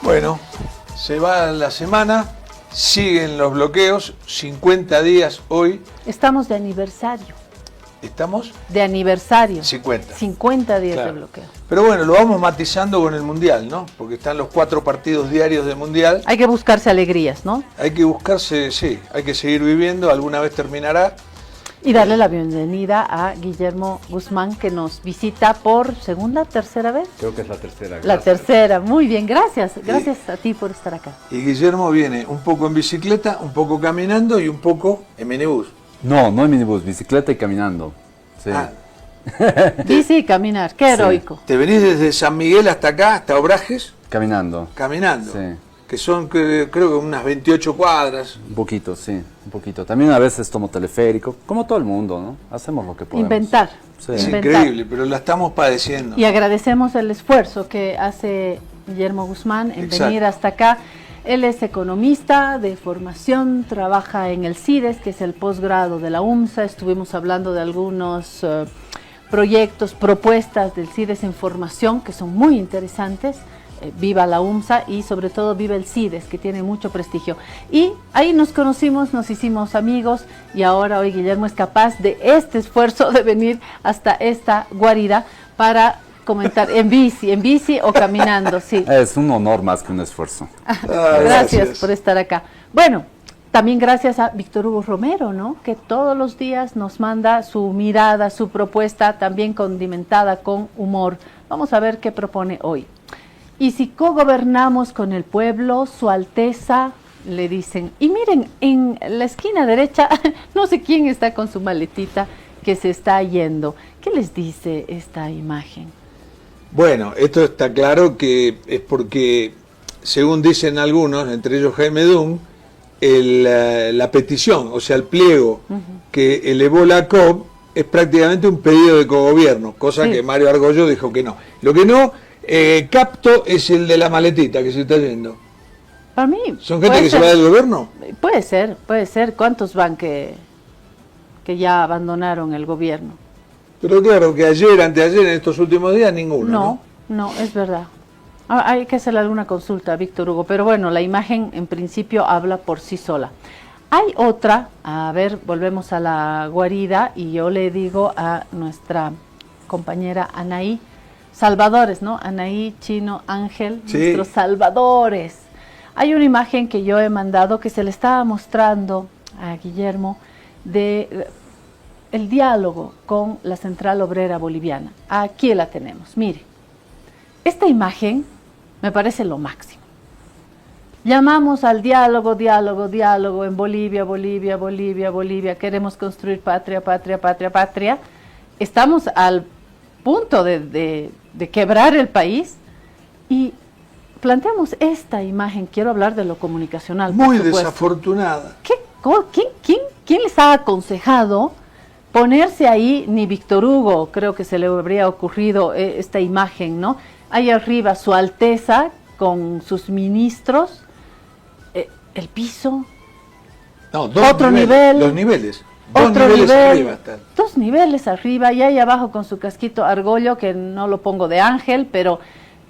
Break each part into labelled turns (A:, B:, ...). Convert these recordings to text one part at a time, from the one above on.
A: Bueno, se va la semana, siguen los bloqueos, 50 días hoy.
B: Estamos de aniversario.
A: ¿Estamos?
B: De aniversario.
A: 50.
B: 50 días
A: claro.
B: de bloqueo.
A: Pero bueno, lo vamos matizando con el Mundial, ¿no? Porque están los 4 partidos diarios del Mundial.
B: Hay que buscarse alegrías, ¿no?
A: Hay que buscarse, sí, hay que seguir viviendo, alguna vez terminará.
B: Y darle la bienvenida a Guillermo Guzmán, que nos visita por segunda, tercera vez.
C: Creo que es la tercera.
B: La tercera, muy bien, gracias. Gracias a ti por estar acá.
A: Y Guillermo viene un poco en bicicleta, un poco caminando y un poco en minibús.
C: No, no en minibús, bicicleta y caminando. Sí.
A: Ah.
B: Bici y caminar, qué heroico.
A: ¿Te venís desde San Miguel hasta acá, hasta Obrajes?
C: Caminando.
A: Caminando.
C: Sí.
A: Que son creo que unas 28 cuadras.
C: Un poquito, sí, un poquito. También a veces tomo teleférico, como todo el mundo, ¿no? Hacemos lo que podemos.
B: Inventar.
C: Sí.
A: Es
B: Inventar.
A: increíble, pero la estamos padeciendo.
B: Y agradecemos el esfuerzo que hace Guillermo Guzmán en
A: Exacto.
B: venir hasta acá. Él es economista de formación, trabaja en el CIDES, que es el posgrado de la UMSA. Estuvimos hablando de algunos proyectos, propuestas del CIDES en formación, que son muy interesantes. Viva la UMSA y sobre todo viva el CIDES, que tiene mucho prestigio. Y ahí nos conocimos, nos hicimos amigos y ahora hoy Guillermo es capaz de este esfuerzo de venir hasta esta guarida para comentar en bici o caminando, sí.
C: Es un honor más que un esfuerzo.
B: Gracias por estar acá. Bueno, también gracias a Víctor Hugo Romero, ¿no? Que todos los días nos manda su mirada, su propuesta, también condimentada con humor. Vamos a ver qué propone hoy. Y si cogobernamos con el pueblo, su Alteza, le dicen. Y miren, en la esquina derecha, no sé quién está con su maletita que se está yendo. ¿Qué les dice esta imagen?
A: Bueno, esto está claro que es porque, según dicen algunos, entre ellos Jaime Dunn, la petición, o sea, el pliego que elevó la COP es prácticamente un pedido de cogobierno, cosa que Mario Argollo dijo que no. Lo que no capto es el de la maletita que se está yendo.
B: Para mí.
A: ¿Son gente que se va del gobierno?
B: Puede ser. ¿Cuántos van que ya abandonaron el gobierno?
A: Pero claro, que ayer, anteayer, en estos últimos días, ninguno.
B: No, es verdad. Hay que hacerle alguna consulta a Víctor Hugo, pero bueno, la imagen en principio habla por sí sola. Hay otra, a ver, volvemos a la guarida y yo le digo a nuestra compañera Anaí, salvadores, ¿no? Anaí, Chino, Ángel, nuestros salvadores. Hay una imagen que yo he mandado que se le estaba mostrando a Guillermo de el diálogo con la Central Obrera Boliviana. Aquí la tenemos, mire. Esta imagen me parece lo máximo. Llamamos al diálogo en Bolivia, queremos construir patria. Estamos al punto de quebrar el país y planteamos esta imagen. Quiero hablar de lo comunicacional.
A: Muy desafortunada.
B: ¿Quién les ha aconsejado ponerse ahí? Ni Víctor Hugo creo que se le habría ocurrido esta imagen, ¿no? Ahí arriba su Alteza con sus ministros, el piso,
A: no,
B: otro nivel,
A: los niveles.
B: Otro nivel,
A: arriba están.
B: 2 niveles arriba y ahí abajo con su casquito Argollo, que no lo pongo de ángel, pero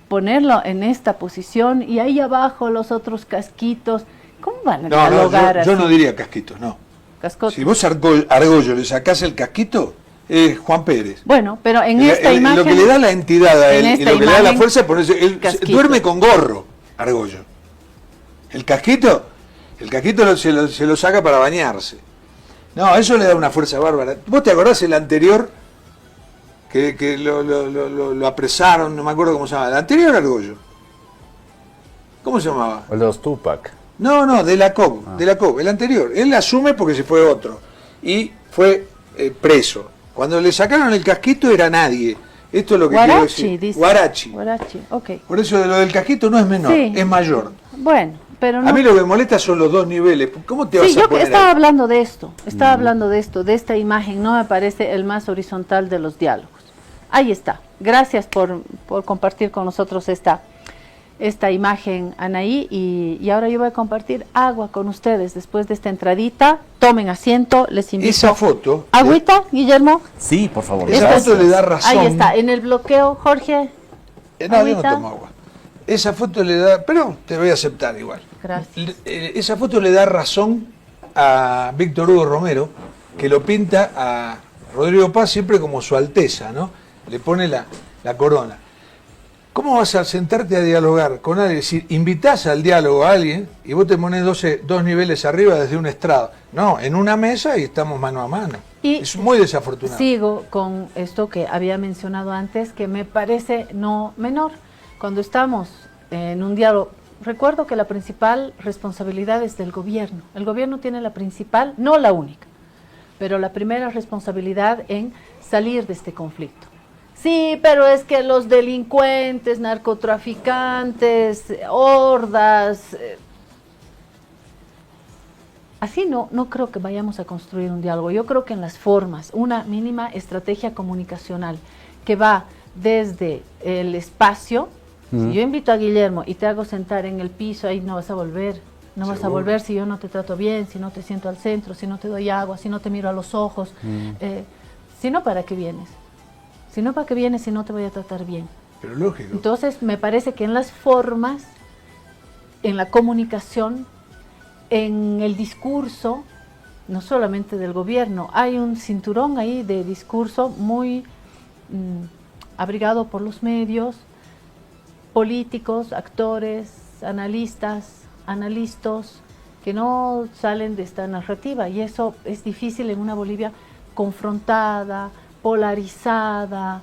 B: ponerlo en esta posición y ahí abajo los otros casquitos, ¿cómo van a dialogar así?
A: Yo no diría casquitos, no.
B: Cascotes.
A: Si vos a Argollo le sacás el casquito, es Juan Pérez.
B: Bueno, pero en esta imagen...
A: Lo que le da la entidad a él y lo que le da la fuerza es ponerse... Él duerme con gorro, Argollo. El casquito se lo saca para bañarse. No, eso le da una fuerza bárbara. ¿Vos te acordás el anterior? Que lo apresaron, no me acuerdo cómo se llamaba. El anterior Argollo. ¿Cómo se llamaba?
C: El de los Tupac.
A: No, de la COP, el anterior. Él asume porque se fue otro. Y fue preso. Cuando le sacaron el casquito era nadie. Esto es lo que quiero decir.
B: Dice.
A: Guarachi.
B: Ok.
A: Por eso lo del casquito no es menor,
B: Sí.
A: es mayor.
B: Bueno, pero no.
A: A mí lo que me molesta son los dos niveles. ¿Cómo te vas
B: Sí,
A: a
B: yo
A: poner
B: estaba
A: ahí?
B: hablando de esto, de esta imagen, no me parece el más horizontal de los diálogos. Ahí está. Gracias por compartir con nosotros esta imagen, Anaí, y ahora yo voy a compartir agua con ustedes después de esta entradita. Tomen asiento, les invito.
A: Esa foto.
B: ¿Agüita, Guillermo?
C: Sí, por favor.
A: Esa
B: Esta
A: foto
B: es-
A: le da razón.
B: Ahí está, en el bloqueo, Jorge.
A: No, yo no
B: agüita.
A: tomo agua. Esa foto le da. Pero te voy a aceptar igual.
B: Gracias.
A: Esa foto le da razón a Víctor Hugo Romero, que lo pinta a Rodrigo Paz siempre como su alteza, ¿no? Le pone la corona. ¿Cómo vas a sentarte a dialogar con alguien? Es decir, invitás al diálogo a alguien y vos te pones dos niveles arriba desde un estrado. No, en una mesa y estamos mano a mano.
B: Y
A: es muy desafortunado.
B: Sigo con esto que había mencionado antes, que me parece no menor. Cuando estamos en un diálogo, recuerdo que la principal responsabilidad es del gobierno. El gobierno tiene la principal, no la única, pero la primera responsabilidad en salir de este conflicto. Sí, pero es que los delincuentes, narcotraficantes, hordas, así no creo que vayamos a construir un diálogo. Yo creo que en las formas, una mínima estrategia comunicacional que va desde el espacio. Si yo invito a Guillermo y te hago sentar en el piso, ahí no vas a volver. No vas a
A: Seguro.
B: volver si yo no te trato bien, si no te siento al centro, si no te doy agua, si no te miro a los ojos. Si no, ¿para qué vienes? Si no, ¿para qué vienes si no te voy a tratar bien?
A: Pero lógico.
B: Entonces, me parece que en las formas, en la comunicación, en el discurso, no solamente del gobierno, hay un cinturón ahí de discurso muy abrigado por los medios, políticos, actores, analistas, que no salen de esta narrativa, y eso es difícil en una Bolivia confrontada, polarizada,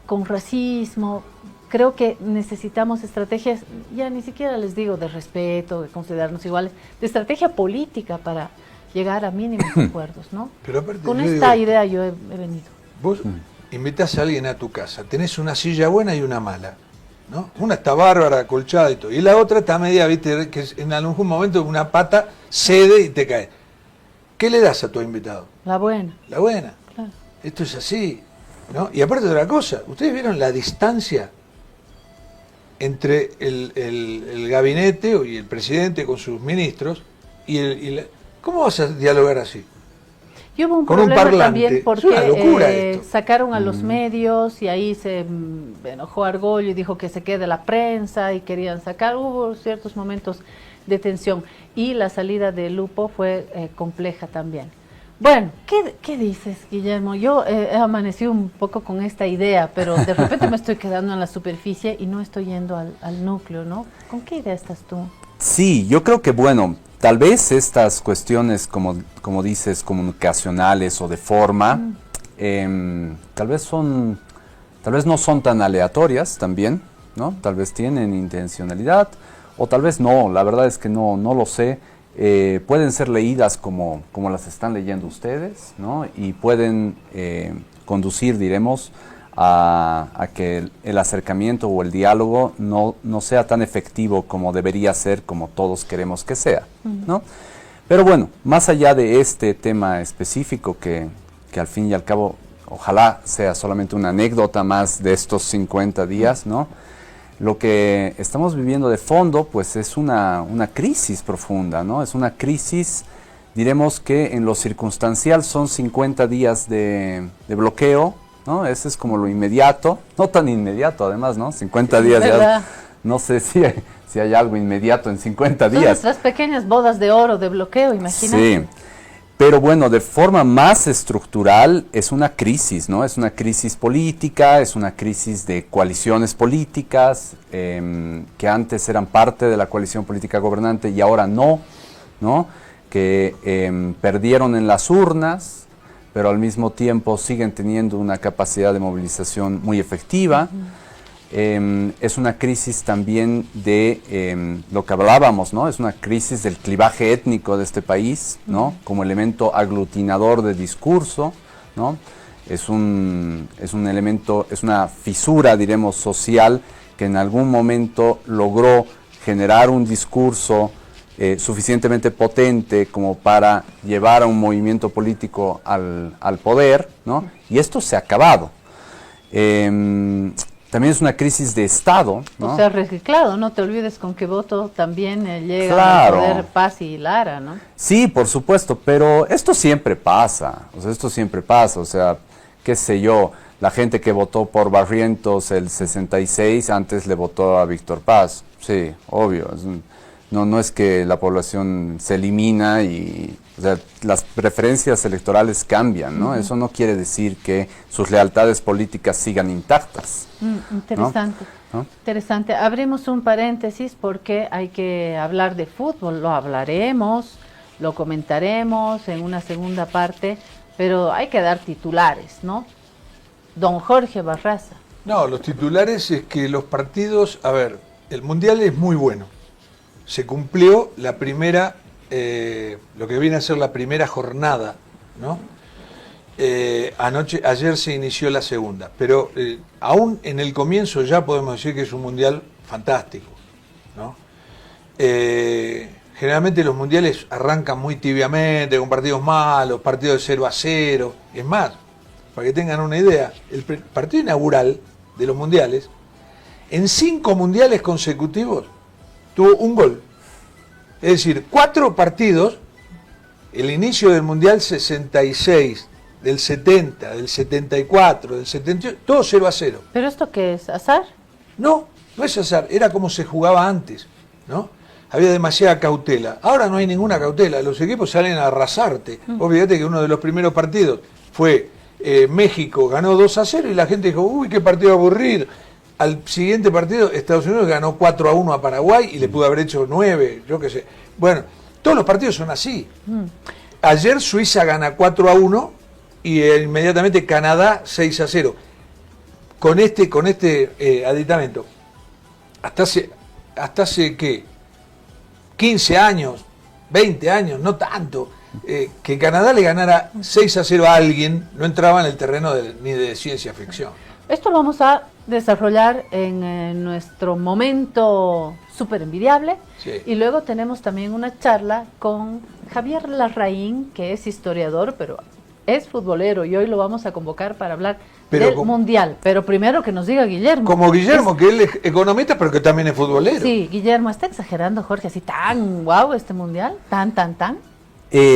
B: con racismo. Creo que necesitamos estrategias, ya ni siquiera les digo de respeto, de considerarnos iguales, de estrategia política para llegar a mínimos acuerdos, ¿no?
A: Pero aparte,
B: Con
A: yo
B: esta
A: digo,
B: idea yo he venido.
A: Vos invitás a alguien a tu casa, tenés una silla buena y una mala, ¿no? Una está bárbara, acolchada y todo, y la otra está media, viste, que en algún momento una pata cede y te cae. ¿Qué le das a tu invitado?
B: La buena,
A: La buena.
B: claro.
A: Esto es así, ¿no? Y aparte de otra cosa, ¿ustedes vieron la distancia entre el gabinete y el presidente con sus ministros ¿cómo vas a dialogar así?
B: Y hubo un
A: Con un
B: problema
A: parlante.
B: también
A: Es una locura
B: porque
A: esto.
B: sacaron a los medios y ahí se enojó Argollo y dijo que se quede la prensa y querían sacar. Hubo ciertos momentos de tensión y la salida de Lupo fue compleja también. Bueno, ¿qué dices, Guillermo? Yo he amanecido un poco con esta idea, pero de repente me estoy quedando en la superficie y no estoy yendo al núcleo, ¿no? ¿Con qué idea estás tú?
C: Sí, yo creo que, bueno, tal vez estas cuestiones, como dices, comunicacionales o de forma, tal vez no son tan aleatorias también, ¿no? Tal vez tienen intencionalidad, o tal vez no, la verdad es que no lo sé. Pueden ser leídas como las están leyendo ustedes, ¿no? Y pueden conducir, diremos, a que el acercamiento o el diálogo no sea tan efectivo como debería ser, como todos queremos que sea, ¿no? Pero bueno, más allá de este tema específico que al fin y al cabo ojalá sea solamente una anécdota más de estos 50 días, ¿no? Lo que estamos viviendo de fondo, pues es una crisis profunda, ¿no? Es una crisis, diremos que en lo circunstancial son 50 días de bloqueo, ¿no? Ese es como lo inmediato, no tan inmediato además, ¿no? 50 días
B: ¿verdad?
C: ya, no sé si hay algo inmediato en 50
B: Son
C: días.
B: nuestras pequeñas bodas de oro de bloqueo, imagínate.
C: Sí, pero bueno, de forma más estructural es una crisis, ¿no? Es una crisis política, es una crisis de coaliciones políticas que antes eran parte de la coalición política gobernante y ahora no, ¿no? que perdieron en las urnas, pero al mismo tiempo siguen teniendo una capacidad de movilización muy efectiva. Es una crisis también de lo que hablábamos, ¿no? Es una crisis del clivaje étnico de este país, ¿no? Como elemento aglutinador de discurso, ¿no? Es un elemento, es una fisura, diremos, social que en algún momento logró generar un discurso suficientemente potente como para llevar a un movimiento político al poder, ¿no? Y esto se ha acabado. También es una crisis de Estado, ¿no?
B: O sea, reciclado, no te olvides con qué voto también llega
C: Claro.
B: a poder Paz y Lara, ¿no?
C: Sí, por supuesto, pero esto siempre pasa, o sea, qué sé yo, la gente que votó por Barrientos el 66 antes le votó a Víctor Paz, sí, obvio, no es que la población se elimina y, o sea, las preferencias electorales cambian, ¿no? Eso no quiere decir que sus lealtades políticas sigan intactas.
B: Interesante,
C: ¿no?
B: interesante. Abrimos un paréntesis porque hay que hablar de fútbol, lo hablaremos, lo comentaremos en una segunda parte, pero hay que dar titulares, ¿no? Don Jorge Barraza.
A: No, los titulares es que los partidos, a ver, el Mundial es muy bueno. Se cumplió la primera, lo que viene a ser la primera jornada, ¿no? Ayer se inició la segunda, pero aún en el comienzo ya podemos decir que es un mundial fantástico, ¿no? Generalmente los mundiales arrancan muy tibiamente, con partidos malos, partidos de 0-0. Es más, para que tengan una idea, el partido inaugural de los mundiales, en 5 mundiales consecutivos, tuvo un gol. Es decir, 4 partidos, el inicio del mundial 66, del 70, del 74, del 78, todo 0-0.
B: ¿Pero esto qué es? ¿Azar?
A: No, no es azar, era como se jugaba antes, ¿no? Había demasiada cautela. Ahora no hay ninguna cautela, los equipos salen a arrasarte. Vos fíjate que uno de los primeros partidos fue México, ganó 2-0 y la gente dijo, uy, qué partido aburrido. Al siguiente partido, Estados Unidos ganó 4-1 a Paraguay y le pudo haber hecho 9, yo qué sé. Bueno, todos los partidos son así. Ayer Suiza gana 4-1 y inmediatamente Canadá 6-0. Con este aditamento, hasta hace ¿qué? 15 años, 20 años, no tanto, que Canadá le ganara 6-0 a alguien, no entraba en el terreno ni de ciencia ficción.
B: Esto lo vamos a desarrollar en nuestro momento súper envidiable.
A: Sí.
B: Y luego tenemos también una charla con Javier Larraín, que es historiador, pero es futbolero, y hoy lo vamos a convocar para hablar del Mundial. Pero primero que nos diga Guillermo.
A: Como Guillermo, que él es economista, pero que también es futbolero.
B: Sí, Guillermo, ¿está exagerando, Jorge, así tan guau este Mundial? ¿Tan?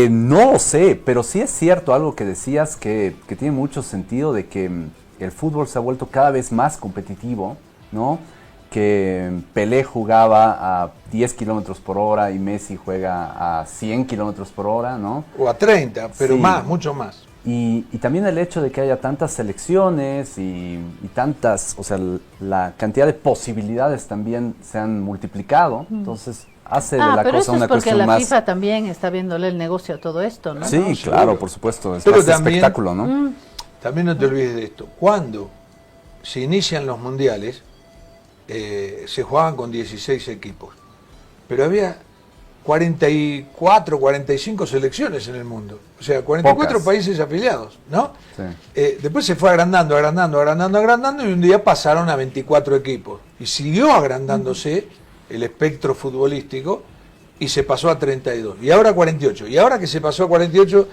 C: No lo sé, pero sí es cierto algo que decías que tiene mucho sentido de que el fútbol se ha vuelto cada vez más competitivo, ¿no? Que Pelé jugaba a 10 kilómetros por hora y Messi juega a 100 kilómetros por hora, ¿no?
A: O a 30, pero
C: sí.
A: más, mucho más.
C: Y también el hecho de que haya tantas selecciones y tantas, o sea, la cantidad de posibilidades también se han multiplicado, entonces hace de la
B: pero
C: cosa
B: eso
C: una
B: es porque
C: cuestión
B: la
C: más...
B: FIFA también está viéndole el negocio a todo esto, ¿no?
C: Sí,
A: No,
C: claro,
A: seguro.
C: por supuesto, es
A: Pero
C: más
A: también-
C: espectáculo, ¿no?
A: También no te olvides de esto. Cuando se inician los mundiales, se jugaban con 16 equipos, pero había 44, 45 selecciones en el mundo. O sea, 44
C: Pocas.
A: países afiliados, ¿no?
C: Sí.
A: Después se fue agrandando y un día pasaron a 24 equipos. Y siguió agrandándose el espectro futbolístico y se pasó a 32. Y ahora 48. Y ahora que se pasó a 48,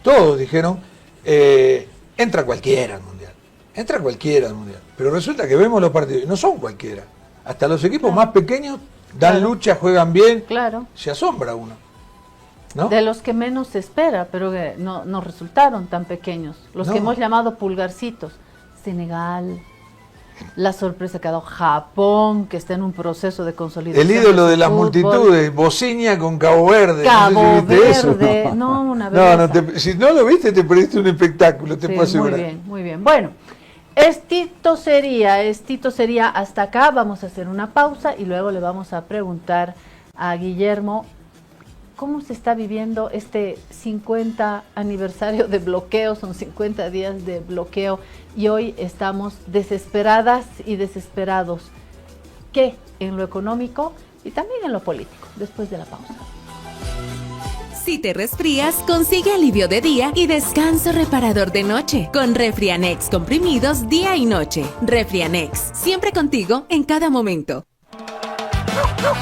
A: todos dijeron, entra cualquiera al Mundial. Entra cualquiera al Mundial. Pero resulta que vemos los partidos y no son cualquiera. Hasta los equipos más pequeños dan
B: Claro.
A: lucha, juegan bien.
B: Claro.
A: Se asombra uno, ¿no?
B: De los que menos se espera, pero que no resultaron tan pequeños. Los
A: No.
B: que hemos llamado pulgarcitos. Senegal, la sorpresa que ha dado Japón, que está en un proceso de consolidación.
A: El ídolo de las
B: su fútbol.
A: multitudes, Bosnia con Cabo Verde.
B: Cabo
A: no sé si viste eso.
B: Verde, no, una vez.
A: Si no lo viste, te perdiste un espectáculo, te puedo asegurar.
B: Muy bien, muy bien. Bueno, estito sería hasta acá. Vamos a hacer una pausa y luego le vamos a preguntar a Guillermo ¿cómo se está viviendo este 50 aniversario de bloqueo? Son 50 días de bloqueo y hoy estamos desesperadas y desesperados. ¿Qué? En lo económico y también en lo político, después de la pausa.
D: Si te resfrías, consigue alivio de día y descanso reparador de noche con Refrianex comprimidos día y noche. Refrianex, siempre contigo en cada momento.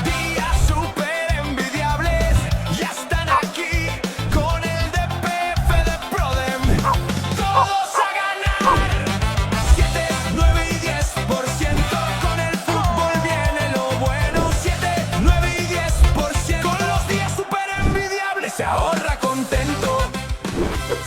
E: Días súper envidiables, ya están aquí con el DPF de Prodem. Todos a ganar. 7, 9 y 10%. Con el fútbol viene lo bueno. 7, 9 y 10%. Con los días súper envidiables se ahorra contento.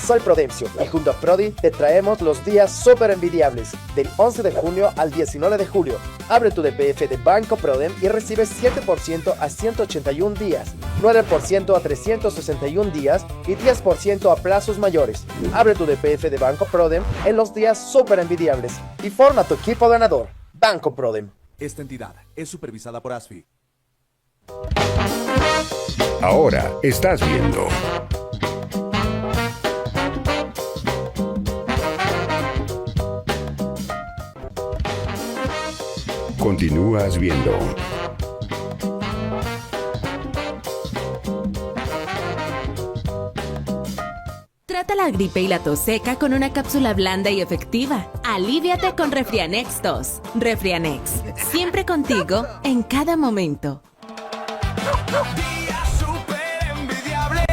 F: Soy Prodemcio y junto a Prodi te traemos los días súper envidiables del 11 de junio al 19 de julio. Abre tu DPF de Banco Prodem y recibes 7% a 181 días, 9% a 361 días y 10% a plazos mayores. Abre tu DPF de Banco Prodem en los días súper envidiables y forma tu equipo ganador. Banco Prodem.
G: Esta entidad es supervisada por ASFI.
H: Ahora estás viendo Continúas viendo
D: Trata la gripe y la tos seca con una cápsula blanda y efectiva. Alíviate con Refrianex 2. Refrianex, siempre contigo en cada momento.
E: Días súper envidiables,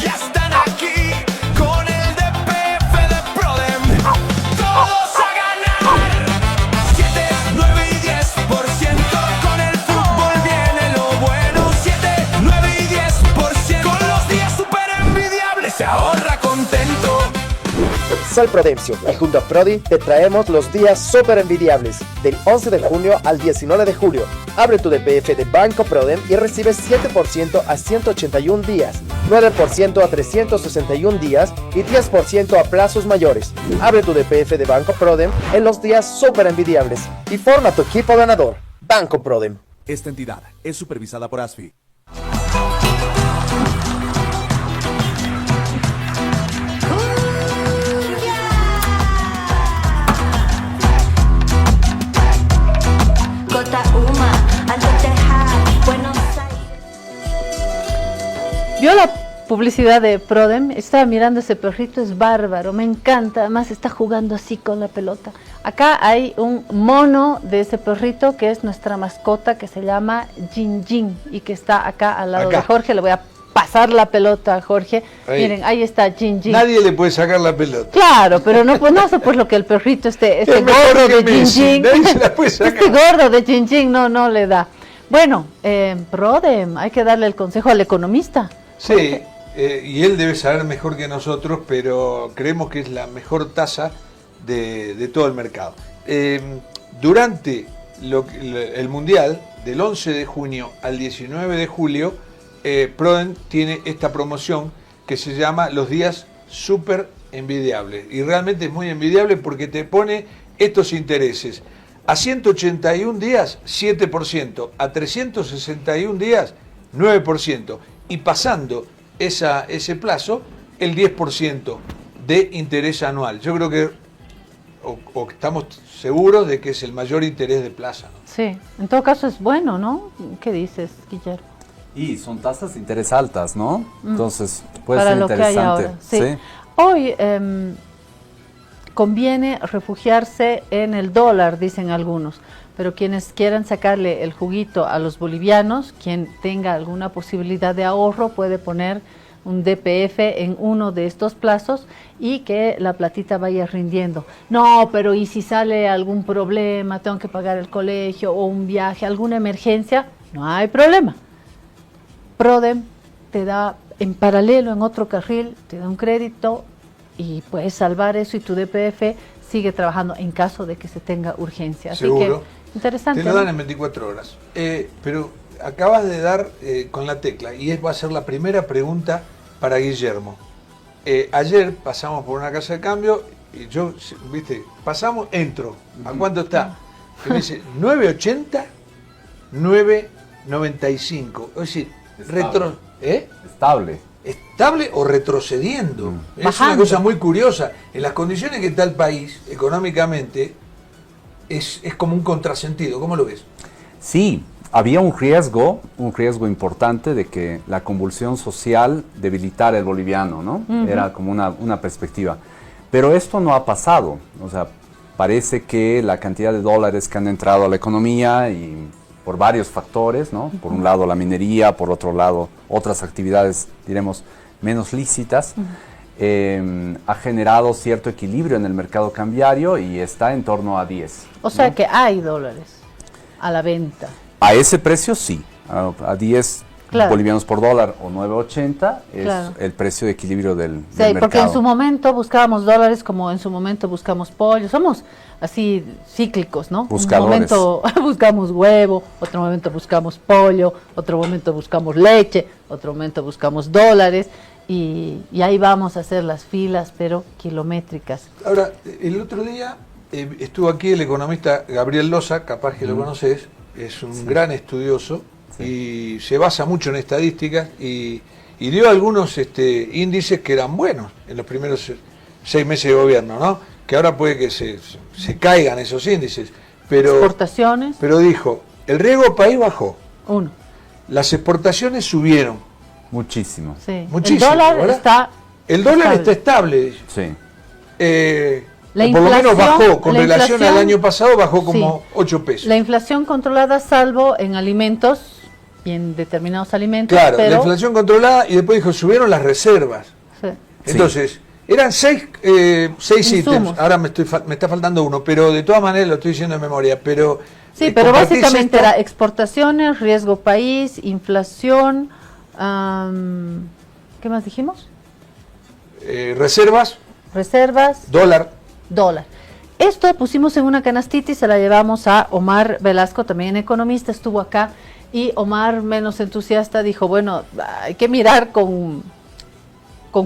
E: ya están aquí con el DPF de Prodem. Todos a ganar. 7, 9 y 10%. Con el fútbol viene lo bueno. 7, 9 y 10%. Con los días súper envidiables se ahorra contento.
F: Soy Prodemcio y junto a Prodi te traemos los días súper envidiables del 11 de junio al 19 de julio. Abre tu DPF de Banco Prodem y recibes 7% a 181 días, 9% a 361 días y 10% a plazos mayores. Abre tu DPF de Banco Prodem en los días súper envidiables y forma tu equipo ganador. Banco Prodem.
G: Esta entidad es supervisada por ASFI.
B: ¿Vio la publicidad de Prodem? Estaba mirando ese perrito, es bárbaro, me encanta, además está jugando así con la pelota. Acá hay un mono de ese perrito que es nuestra mascota, que se llama Jin Jin y que está acá al lado de Jorge. Le voy a pasar la pelota a Jorge.
A: Ahí.
B: Miren, ahí está Jin Jin.
A: Nadie le puede sacar la pelota.
B: Claro, pero no, pues no sé pues lo que el perrito, este
A: Es mejor
B: gordo
A: que
B: de Jin
A: Messi,
B: Jin,
A: nadie se la puede sacar.
B: este gordo de Jin Jin no le da. Bueno, Prodem, hay que darle el consejo al economista.
A: Sí, y él debe saber mejor que nosotros, pero creemos que es la mejor tasa de todo el mercado. Durante el Mundial, del 11 de junio al 19 de julio, Prodem tiene esta promoción que se llama los días súper envidiables. Y realmente es muy envidiable porque te pone estos intereses. A 181 días, 7%. A 361 días, 9%. Y pasando ese plazo, el 10% de interés anual. Yo creo que o estamos seguros de que es el mayor interés de plaza, ¿no?
B: Sí, en todo caso es bueno, ¿no? ¿Qué dices, Guillermo?
C: Y son tasas de interés altas, ¿no? Entonces puede
B: Para
C: ser
B: lo que hay
C: interesante.
B: ahora, sí. Hoy conviene refugiarse en el dólar, dicen algunos, pero quienes quieran sacarle el juguito a los bolivianos, quien tenga alguna posibilidad de ahorro puede poner un DPF en uno de estos plazos y que la platita vaya rindiendo. No, pero ¿y si sale algún problema, tengo que pagar el colegio o un viaje, alguna emergencia? No hay problema. Prodem te da en paralelo, en otro carril, te da un crédito y puedes salvar eso y tu DPF sigue trabajando en caso de que se tenga urgencia. Así
A: Seguro.
B: que, interesante.
A: Te lo dan
B: ¿no?
A: en 24 horas. Pero acabas de dar con la tecla y va a ser la primera pregunta para Guillermo. Ayer pasamos por una casa de cambio y yo, viste, pasamos, entro. ¿A cuánto está? Y me dice, 9.80, 9.95. Es decir,
C: Estable.
A: ¿Estable o retrocediendo? Es
B: Bajando.
A: una cosa muy curiosa. En las condiciones que está el país, económicamente, es como un contrasentido. ¿Cómo lo ves?
C: Sí, había un riesgo importante de que la convulsión social debilitara el boliviano, ¿no? Era como una perspectiva. Pero esto no ha pasado. O sea, parece que la cantidad de dólares que han entrado a la economía y por varios factores, ¿no? Por un lado la minería, por otro lado otras actividades, diremos, menos lícitas, ha generado cierto equilibrio en el mercado cambiario y está en torno a 10.
B: O sea que hay dólares a la venta.
C: A ese precio sí, a 10
B: Claro.
C: bolivianos por dólar o 9.80 es
B: Claro.
C: el precio de equilibrio del
B: Sí,
C: mercado.
B: porque en su momento buscábamos dólares como en su momento buscamos pollo. Somos así cíclicos, ¿no?
C: Buscadores.
B: Un momento buscamos huevo, otro momento buscamos pollo, otro momento buscamos leche, otro momento buscamos dólares y ahí vamos a hacer las filas, pero kilométricas.
A: Ahora, el otro día estuvo aquí el economista Gabriel Loza, capaz que lo conoces, es un gran estudioso y se basa mucho en estadísticas y dio algunos índices que eran buenos en los primeros 6 meses de gobierno, ¿no? Que ahora puede que se caigan esos índices, pero
B: Exportaciones,
A: dijo, el riesgo país bajó,
B: 1.
A: las exportaciones subieron,
C: Muchísimo.
B: Sí.
A: muchísimo,
B: El dólar
A: ¿verdad?
B: está
A: el dólar
B: estable.
A: está estable, dice.
C: Sí.
B: La
A: por lo menos
B: inflación-
A: bajó, con
B: la
A: relación al
B: inflación-
A: año pasado bajó como
B: Sí.
A: 8 pesos.
B: La inflación controlada salvo en alimentos y en determinados alimentos,
A: Claro,
B: pero
A: la inflación controlada y después dijo, subieron las reservas.
B: sí.
A: Entonces, eran 6 ítems,
B: Insumos.
A: ahora me está faltando uno, pero de todas maneras lo estoy diciendo de memoria, pero...
B: Sí, pero
A: ¿compartís
B: básicamente
A: esto?
B: era exportaciones, riesgo país, inflación, ¿qué más dijimos?
A: Reservas,
B: Reservas,
A: dólar.
B: dólar. Esto pusimos en una canastita y se la llevamos a Omar Velasco, también economista, estuvo acá, y Omar, menos entusiasta, dijo, bueno, hay que mirar con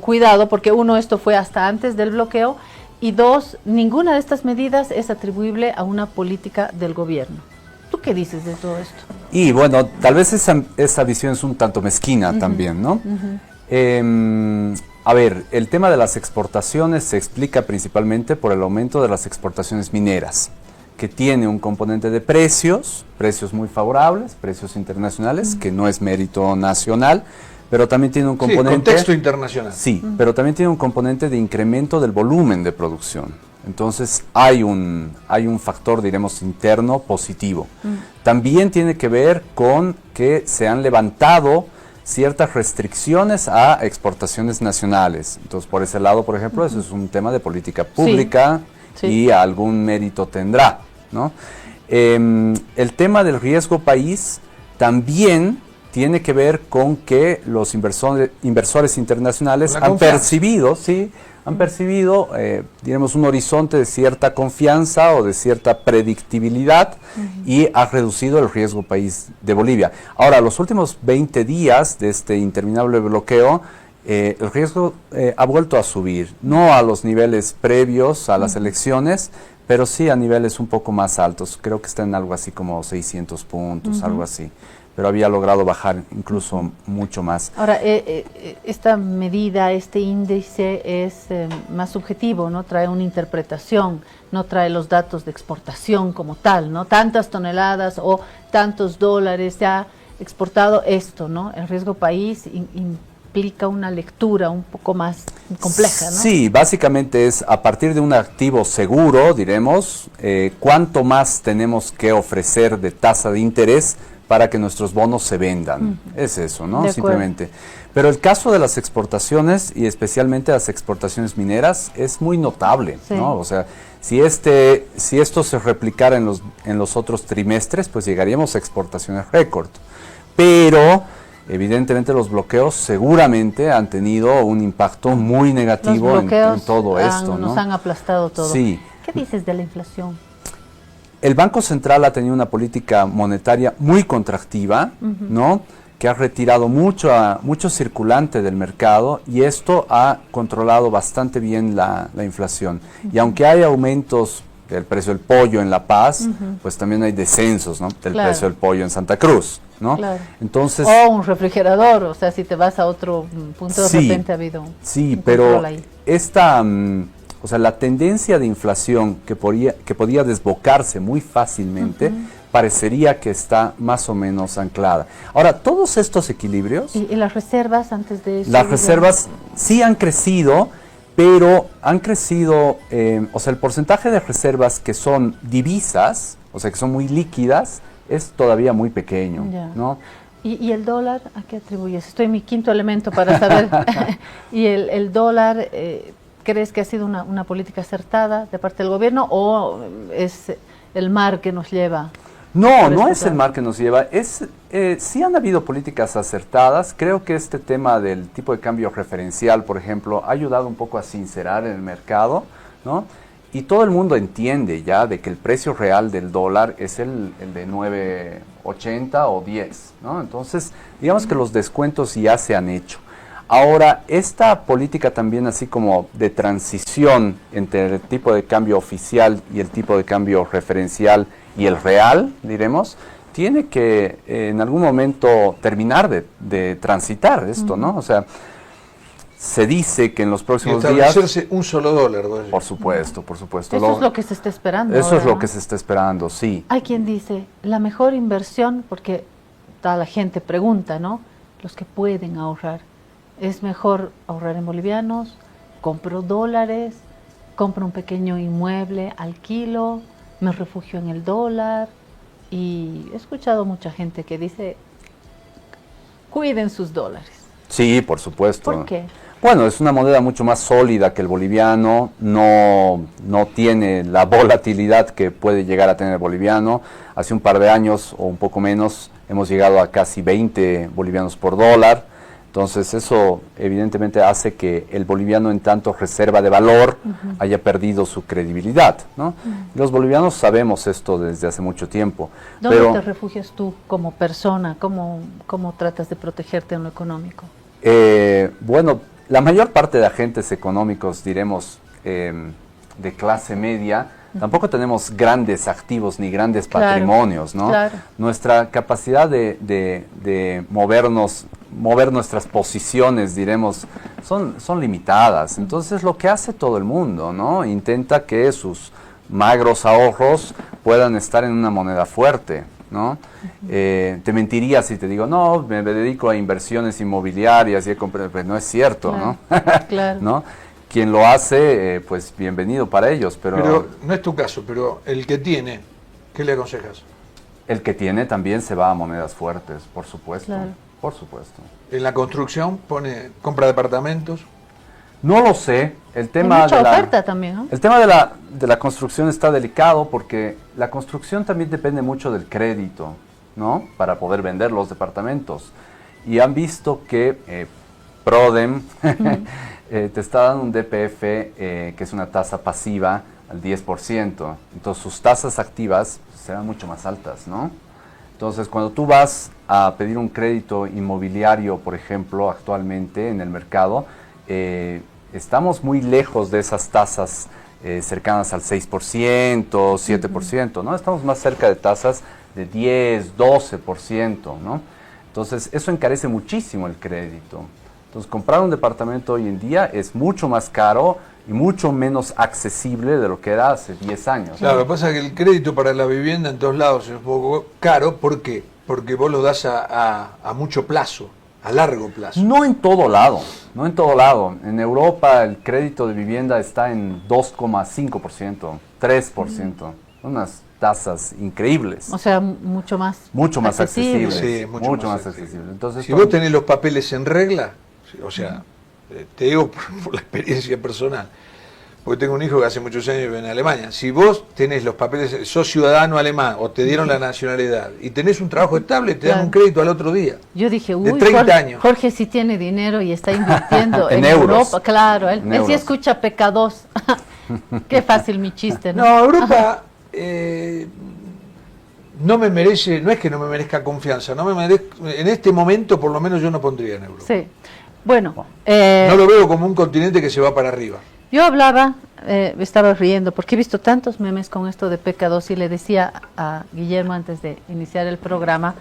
B: cuidado, porque uno, esto fue hasta antes del bloqueo, y dos, ninguna de estas medidas es atribuible a una política del gobierno. ¿Tú qué dices de todo esto?
C: Y bueno, tal vez esa visión es un tanto mezquina también, ¿no? A ver, el tema de las exportaciones se explica principalmente por el aumento de las exportaciones mineras, que tiene un componente de precios muy favorables, precios internacionales, que no es mérito nacional, pero también tiene un
A: Sí,
C: componente...
A: contexto internacional.
C: Sí, pero también tiene un componente de incremento del volumen de producción. Entonces hay un factor, diremos, interno positivo. También tiene que ver con que se han levantado ciertas restricciones a exportaciones nacionales. Entonces, por ese lado, por ejemplo, eso es un tema de política pública
B: Sí.
C: y algún mérito tendrá, ¿no? El tema del riesgo país también tiene que ver con que los inversores internacionales
A: Con la
C: han
A: confianza.
C: percibido, diremos, un horizonte de cierta confianza o de cierta predictibilidad y ha reducido el riesgo país de Bolivia. Ahora, los últimos 20 días de este interminable bloqueo, el riesgo ha vuelto a subir, no a los niveles previos a las elecciones, pero sí a niveles un poco más altos. Creo que está en algo así como 600 puntos, algo así. Pero había logrado bajar incluso mucho más.
B: Ahora, esta medida, este índice es más subjetivo, ¿no? Trae una interpretación, no trae los datos de exportación como tal, ¿no? Tantas toneladas o tantos dólares se ha exportado esto, ¿no? El riesgo país implica una lectura un poco más compleja, ¿no?
C: Sí, básicamente es a partir de un activo seguro, diremos, cuánto más tenemos que ofrecer de tasa de interés para que nuestros bonos se vendan. Es eso, ¿no?
B: De acuerdo.
C: Simplemente. Pero el caso de las exportaciones, y especialmente las exportaciones mineras, es muy notable,
B: Sí.
C: ¿no? O sea, si esto se replicara en los otros trimestres, pues llegaríamos a exportaciones récord. Pero, evidentemente, los bloqueos seguramente han tenido un impacto muy negativo
B: Los
C: en
B: bloqueos
C: todo esto, ¿no?
B: nos han aplastado todo.
C: Sí.
B: ¿Qué dices de la inflación?
C: El Banco Central ha tenido una política monetaria muy contractiva, ¿no? Que ha retirado mucho circulante del mercado y esto ha controlado bastante bien la inflación. Y aunque hay aumentos del precio del pollo en La Paz, pues también hay descensos, ¿no? Del
B: Claro.
C: precio del pollo en Santa Cruz, ¿no?
B: Claro.
C: Entonces,
B: O un refrigerador, o sea, si te vas a otro punto, de
C: Sí,
B: repente ha habido
C: sí,
B: un
C: pero
B: control ahí.
C: esta, o sea, la tendencia de inflación que podía desbocarse muy fácilmente, parecería que está más o menos anclada. Ahora, todos estos equilibrios,
B: ¿Y las reservas antes de eso?
C: las reservas sí han crecido, pero han crecido, o sea, el porcentaje de reservas que son divisas, o sea, que son muy líquidas, es todavía muy pequeño,
B: Ya.
C: ¿no?
B: ¿Y el dólar a qué atribuyes? Estoy en mi quinto elemento para saber. ¿Y el dólar, crees que ha sido una política acertada de parte del gobierno o es el mar que nos lleva?
C: No, no
B: Por
C: es el mar que nos lleva. Sí han habido políticas acertadas. Creo que este tema del tipo de cambio referencial, por ejemplo, ha ayudado un poco a sincerar el mercado, ¿no? Y todo el mundo entiende ya de que el precio real del dólar es el de 9.80 o 10, ¿no? Entonces, digamos que los descuentos ya se han hecho. Ahora, esta política también así como de transición entre el tipo de cambio oficial y el tipo de cambio referencial y el real, diremos, tiene que en algún momento terminar de transitar esto, ¿no? O sea, se dice que en los
A: Y
C: próximos días...
A: establecerse un solo dólar. ¿no?
C: Por supuesto, por supuesto.
B: Eso es lo que se está esperando.
C: Eso es
B: ahora,
C: lo
B: ¿no?
C: que se está esperando, sí.
B: Hay quien dice, la mejor inversión, porque toda la gente pregunta, ¿no? Los que pueden ahorrar. ¿Es mejor ahorrar en bolivianos? ¿Compro dólares? ¿Compro un pequeño inmueble? ¿Alquilo? ¿Me refugio en el dólar? Y he escuchado mucha gente que dice, cuiden sus dólares.
C: Sí, por supuesto.
B: ¿Por qué?
C: Bueno, es una moneda mucho más sólida que el boliviano, no tiene la volatilidad que puede llegar a tener el boliviano. Hace un par de años o un poco menos hemos llegado a casi 20 bolivianos por dólar. Entonces eso evidentemente hace que el boliviano en tanto reserva de valor haya perdido su credibilidad, ¿no? Los bolivianos sabemos esto desde hace mucho tiempo.
B: ¿Dónde
C: pero,
B: te refugias tú como persona? ¿Cómo tratas de protegerte en lo económico?
C: Bueno, la mayor parte de agentes económicos, diremos, de clase media, tampoco tenemos grandes activos ni grandes
B: Claro,
C: patrimonios, ¿no?
B: claro.
C: Nuestra capacidad de mover nuestras posiciones, diremos, son limitadas. Entonces, lo que hace todo el mundo, ¿no? Intenta que sus magros ahorros puedan estar en una moneda fuerte, ¿no? Te mentiría si te digo, no, me dedico a inversiones inmobiliarias y he comprado, pues no es cierto,
B: Claro,
C: ¿no?
B: claro.
C: ¿No? Quien lo hace, pues bienvenido para ellos,
A: Pero no es tu caso, pero el que tiene, ¿qué le aconsejas?
C: el que tiene también se va a monedas fuertes, por supuesto,
B: Claro.
C: por supuesto.
A: En la construcción compra departamentos.
C: No lo sé, el
B: Hay
C: tema
B: mucha
C: de la...
B: oferta también, ¿no?
C: El tema de la construcción está delicado porque la construcción también depende mucho del crédito, ¿no? Para poder vender los departamentos. Y han visto que Prodem te está dando un DPF que es una tasa pasiva al 10%. Entonces sus tasas activas serán mucho más altas, ¿no? Entonces cuando tú vas a pedir un crédito inmobiliario, por ejemplo, actualmente en el mercado, estamos muy lejos de esas tasas cercanas al 6%, 7%, ¿no? Estamos más cerca de tasas de 10, 12%, ¿no? Entonces, eso encarece muchísimo el crédito. Entonces, comprar un departamento hoy en día es mucho más caro y mucho menos accesible de lo que era hace 10 años.
A: Claro, lo que pasa es que el crédito para la vivienda en todos lados es un poco caro. ¿Por qué? Porque vos lo das a mucho plazo, a largo plazo.
C: No en todo lado, no en todo lado. En Europa el crédito de vivienda está en 2,5%, 3%. Unas tasas increíbles.
B: O sea, mucho más
C: Accesibles.
A: Sí,
C: mucho más accesibles. Entonces,
A: Si vos tenés los papeles en regla, o sea, te digo por la experiencia personal, porque tengo un hijo que hace muchos años vive en Alemania. Si vos tenés los papeles, sos ciudadano alemán o te dieron la nacionalidad y tenés un trabajo estable, te dan
B: Claro.
A: un crédito al otro día.
B: Yo dije,
A: De
B: uy,
A: 30
B: Jorge,
A: años.
B: Jorge sí tiene dinero y está invirtiendo
C: En
B: en
C: euros.
B: Europa. Claro, él
C: En
B: sí
C: euros.
B: escucha PK2. Qué fácil mi chiste, ¿no?
A: No, Europa no me merece, no es que no me merezca confianza, no me en este momento por lo menos yo no pondría en Europa.
B: Sí. Bueno,
A: No lo veo como un continente que se va para arriba.
B: yo hablaba estaba riendo porque he visto tantos memes con esto de PK2 y le decía a Guillermo antes de iniciar el programa,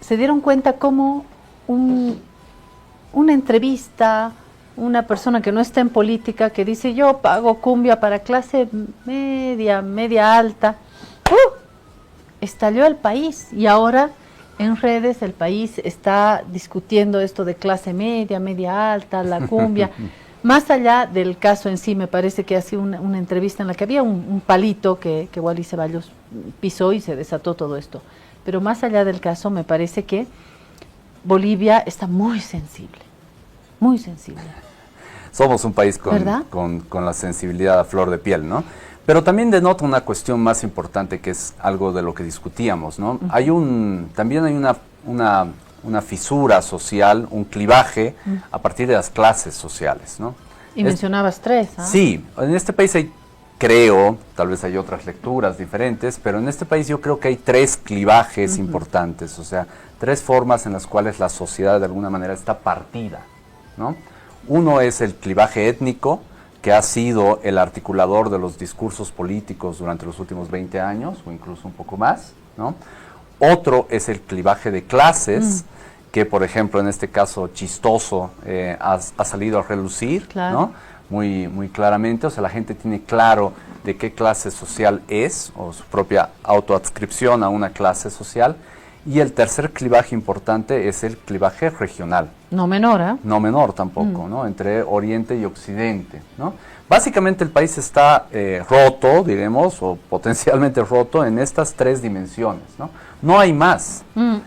B: se dieron cuenta cómo una entrevista, una persona que no está en política, que dice yo pago cumbia para clase media alta, estalló el país y ahora en redes el país está discutiendo esto de clase media alta, la cumbia. Más allá del caso en sí, me parece que ha sido una entrevista en la que había un palito que Wally Ceballos pisó y se desató todo esto. Pero más allá del caso, me parece que Bolivia está muy sensible, muy sensible.
C: Somos un país con la sensibilidad a flor de piel, ¿no? Pero también denota una cuestión más importante que es algo de lo que discutíamos, ¿no? También hay una fisura social, un clivaje a partir de las clases sociales, ¿no?
B: Y mencionabas tres, ¿ah?
C: Sí, en este país creo, tal vez hay otras lecturas diferentes, pero en este país yo creo que hay tres clivajes importantes, o sea, tres formas en las cuales la sociedad de alguna manera está partida, ¿no? Uno es el clivaje étnico, que ha sido el articulador de los discursos políticos durante los últimos 20 años, o incluso un poco más, ¿no? Otro es el clivaje de clases, que por ejemplo en este caso chistoso ha salido a relucir, ¿no? Muy claramente, o sea, la gente tiene claro de qué clase social es, o su propia autoadscripción a una clase social. Y el tercer clivaje importante es el clivaje regional.
B: No menor, ¿eh?
C: No menor tampoco, ¿no? Entre Oriente y Occidente, ¿no? Básicamente el país está roto, diremos, o potencialmente roto en estas tres dimensiones, ¿no? No hay más.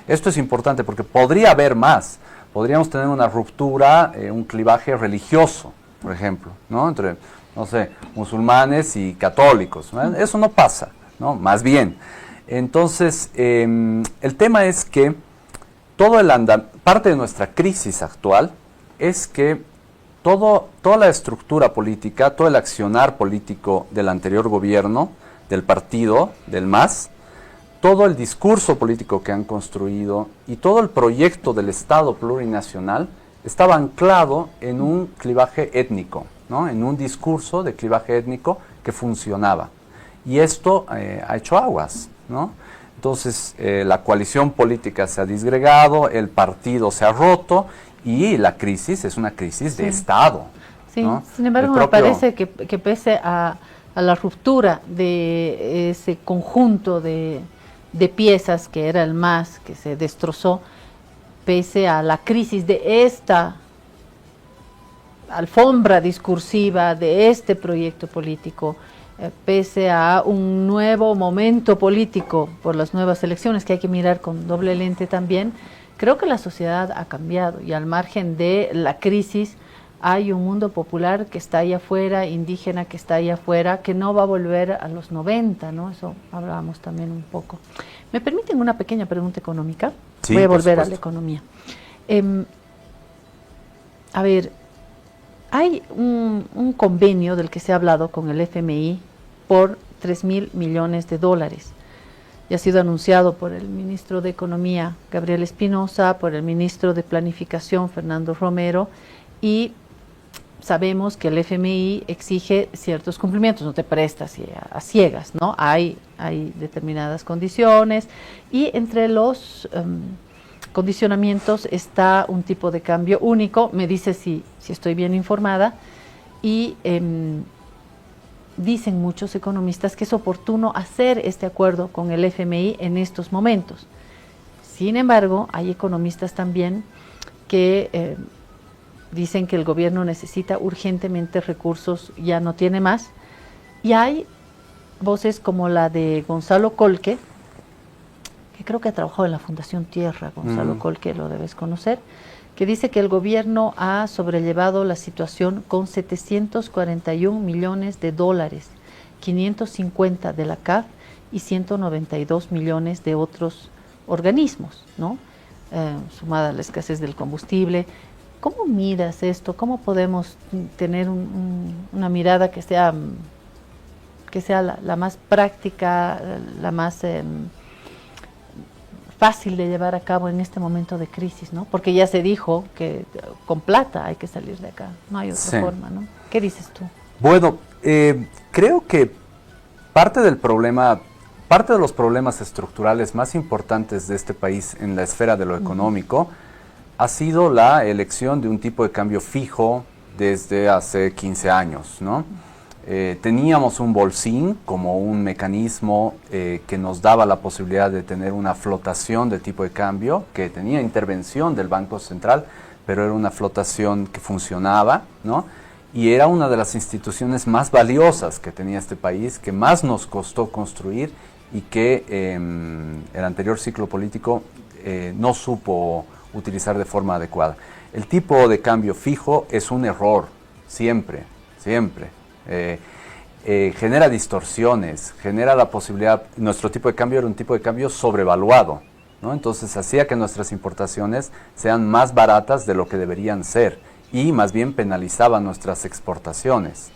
C: Esto es importante porque podría haber más. Podríamos tener una ruptura, un clivaje religioso, por ejemplo, ¿no? Entre, no sé, musulmanes y católicos, ¿no? Eso no pasa, ¿no? Más bien. Entonces, el tema es que parte de nuestra crisis actual es que toda la estructura política, todo el accionar político del anterior gobierno, del partido, del MAS, todo el discurso político que han construido y todo el proyecto del Estado plurinacional estaba anclado en un clivaje étnico, ¿no? En un discurso de clivaje étnico que funcionaba. Y esto ha hecho aguas, ¿no? Entonces, la coalición política se ha disgregado, el partido se ha roto y la crisis es una crisis de Estado.
B: Sí,
C: ¿no?
B: Sin embargo, me parece que pese a la ruptura de ese conjunto de piezas que era el MAS, que se destrozó, pese a la crisis de esta alfombra discursiva, de este proyecto político, pese a un nuevo momento político por las nuevas elecciones que hay que mirar con doble lente también, creo que la sociedad ha cambiado y al margen de la crisis hay un mundo popular que está ahí afuera, indígena que está ahí afuera, que no va a volver a los 90, ¿no? Eso hablábamos también un poco. ¿Me permiten una pequeña pregunta económica?
C: Sí,
B: voy a volver
C: por
B: a la economía. A ver, hay un convenio del que se ha hablado con el FMI por 3.000 millones de dólares. Ya ha sido anunciado por el ministro de Economía, Gabriel Espinosa, por el ministro de Planificación, Fernando Romero, y sabemos que el FMI exige ciertos cumplimientos, no te prestas a ciegas, ¿no? Hay determinadas condiciones y entre los condicionamientos está un tipo de cambio único, me dice si estoy bien informada, y dicen muchos economistas que es oportuno hacer este acuerdo con el FMI en estos momentos. Sin embargo, hay economistas también que dicen que el gobierno necesita urgentemente recursos, ya no tiene más, y hay voces como la de Gonzalo Colque, que creo que ha trabajado en la Fundación Tierra, Gonzalo Colque, lo debes conocer, que dice que el gobierno ha sobrellevado la situación con 741 millones de dólares, 550 de la CAF y 192 millones de otros organismos, ¿no? Sumada a la escasez del combustible. ¿Cómo miras esto? ¿Cómo podemos tener una mirada que sea la más práctica, la más fácil de llevar a cabo en este momento de crisis, ¿no? Porque ya se dijo que con plata hay que salir de acá, no hay otra forma, ¿no? ¿Qué dices tú?
C: Bueno, Creo que parte del problema, parte de los problemas estructurales más importantes de este país en la esfera de lo económico ha sido la elección de un tipo de cambio fijo desde hace 15 años, ¿no? Teníamos un bolsín como un mecanismo que nos daba la posibilidad de tener una flotación de tipo de cambio, que tenía intervención del Banco Central, pero era una flotación que funcionaba, ¿no? Y era una de las instituciones más valiosas que tenía este país, que más nos costó construir y que el anterior ciclo político no supo utilizar de forma adecuada. El tipo de cambio fijo es un error, siempre, siempre. Genera distorsiones, genera la posibilidad, nuestro tipo de cambio era un tipo de cambio sobrevaluado, ¿no? Entonces hacía que nuestras importaciones sean más baratas de lo que deberían ser y más bien penalizaba nuestras exportaciones.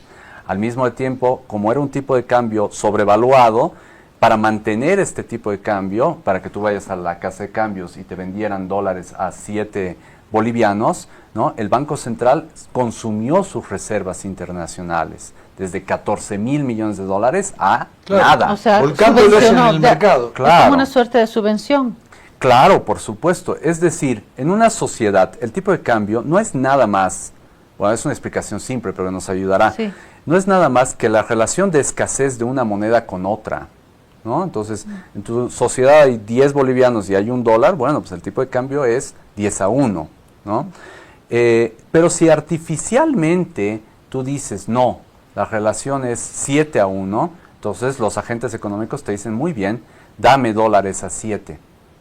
C: Al mismo tiempo, como era un tipo de cambio sobrevaluado, para mantener este tipo de cambio, para que tú vayas a la casa de cambios y te vendieran dólares a 7 bolivianos, ¿no? El Banco Central consumió sus reservas internacionales, desde 14.000 millones de dólares a nada.
B: O sea,
A: volcándolos en el mercado.
B: Es como una suerte de subvención.
C: Claro, por supuesto. Es decir, en una sociedad, el tipo de cambio no es nada más, bueno, es una explicación simple, pero nos ayudará.
B: Sí.
C: No es nada más que la relación de escasez de una moneda con otra, ¿no? Entonces, en tu sociedad hay 10 bolivianos y hay $1, bueno, pues el tipo de cambio es 10-1, ¿no? Pero si artificialmente tú dices, no, la relación es 7-1, entonces los agentes económicos te dicen, muy bien, dame dólares a 7,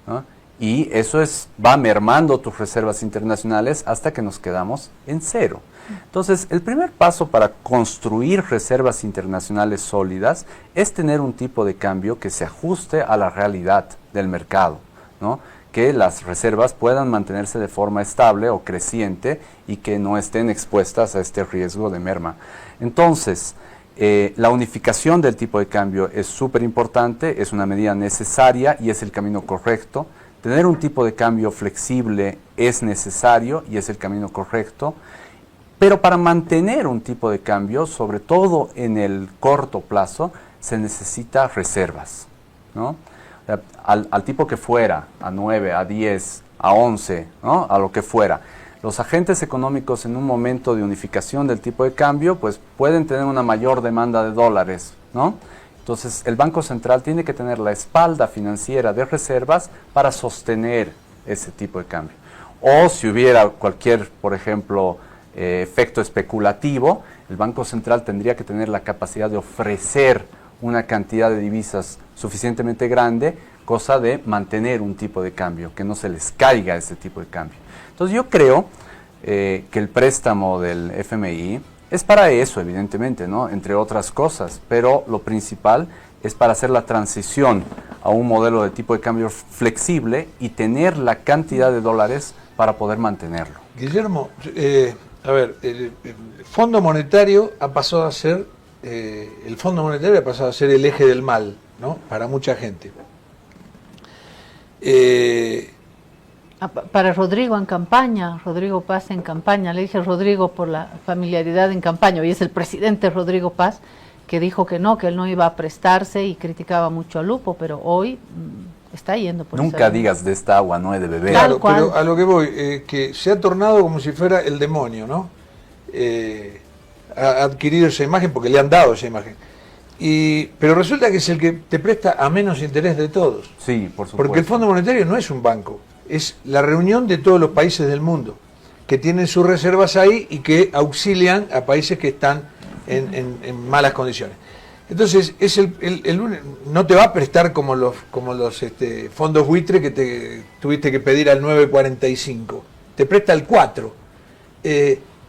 C: ¿no? Y eso va mermando tus reservas internacionales hasta que nos quedamos en 0. Entonces, el primer paso para construir reservas internacionales sólidas es tener un tipo de cambio que se ajuste a la realidad del mercado, ¿no? Que las reservas puedan mantenerse de forma estable o creciente y que no estén expuestas a este riesgo de merma. Entonces, la unificación del tipo de cambio es súper importante, es una medida necesaria y es el camino correcto. Tener un tipo de cambio flexible es necesario y es el camino correcto. Pero para mantener un tipo de cambio, sobre todo en el corto plazo, se necesita reservas, ¿no? O sea, al tipo que fuera, a 9, a 10, a 11, ¿no? A lo que fuera. Los agentes económicos en un momento de unificación del tipo de cambio, pues pueden tener una mayor demanda de dólares, ¿no? Entonces, el Banco Central tiene que tener la espalda financiera de reservas para sostener ese tipo de cambio. O si hubiera cualquier, por ejemplo, efecto especulativo, el Banco Central tendría que tener la capacidad de ofrecer una cantidad de divisas suficientemente grande, cosa de mantener un tipo de cambio, que no se les caiga ese tipo de cambio. Entonces yo creo que el préstamo del FMI es para eso, evidentemente, ¿no? Entre otras cosas, pero lo principal es para hacer la transición a un modelo de tipo de cambio flexible y tener la cantidad de dólares para poder mantenerlo.
A: Guillermo, a ver, el Fondo Monetario ha pasado a ser el eje del mal, ¿no? Para mucha gente.
B: Para Rodrigo en campaña, Rodrigo Paz en campaña, le dije Rodrigo por la familiaridad en campaña, hoy es el presidente Rodrigo Paz, que dijo que él no iba a prestarse y criticaba mucho a Lupo, pero hoy está yendo por
C: Nunca digas de esta agua no he de beber.
A: Claro, pero a lo que voy, que se ha tornado como si fuera el demonio, ¿no? Ha adquirido esa imagen porque le han dado esa imagen. Pero resulta que es el que te presta a menos interés de todos.
C: Sí, por supuesto.
A: Porque el Fondo Monetario no es un banco, es la reunión de todos los países del mundo que tienen sus reservas ahí y que auxilian a países que están en malas condiciones. Entonces, es no te va a prestar como los fondos buitre que te tuviste que pedir al 9.45, te presta al 4.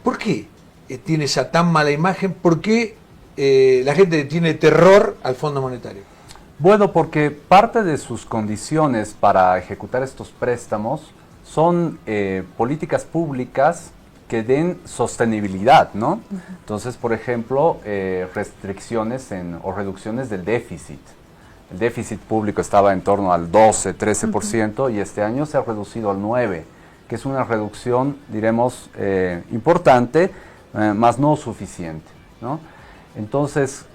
A: ¿Por qué tiene esa tan mala imagen? ¿Por qué la gente tiene terror al Fondo Monetario?
C: Bueno, porque parte de sus condiciones para ejecutar estos préstamos son políticas públicas que den sostenibilidad, ¿no? Entonces, por ejemplo, restricciones o reducciones del déficit. El déficit público estaba en torno al 12-13% y este año se ha reducido al 9%, que es una reducción, diremos, importante, más no suficiente, ¿no? Entonces,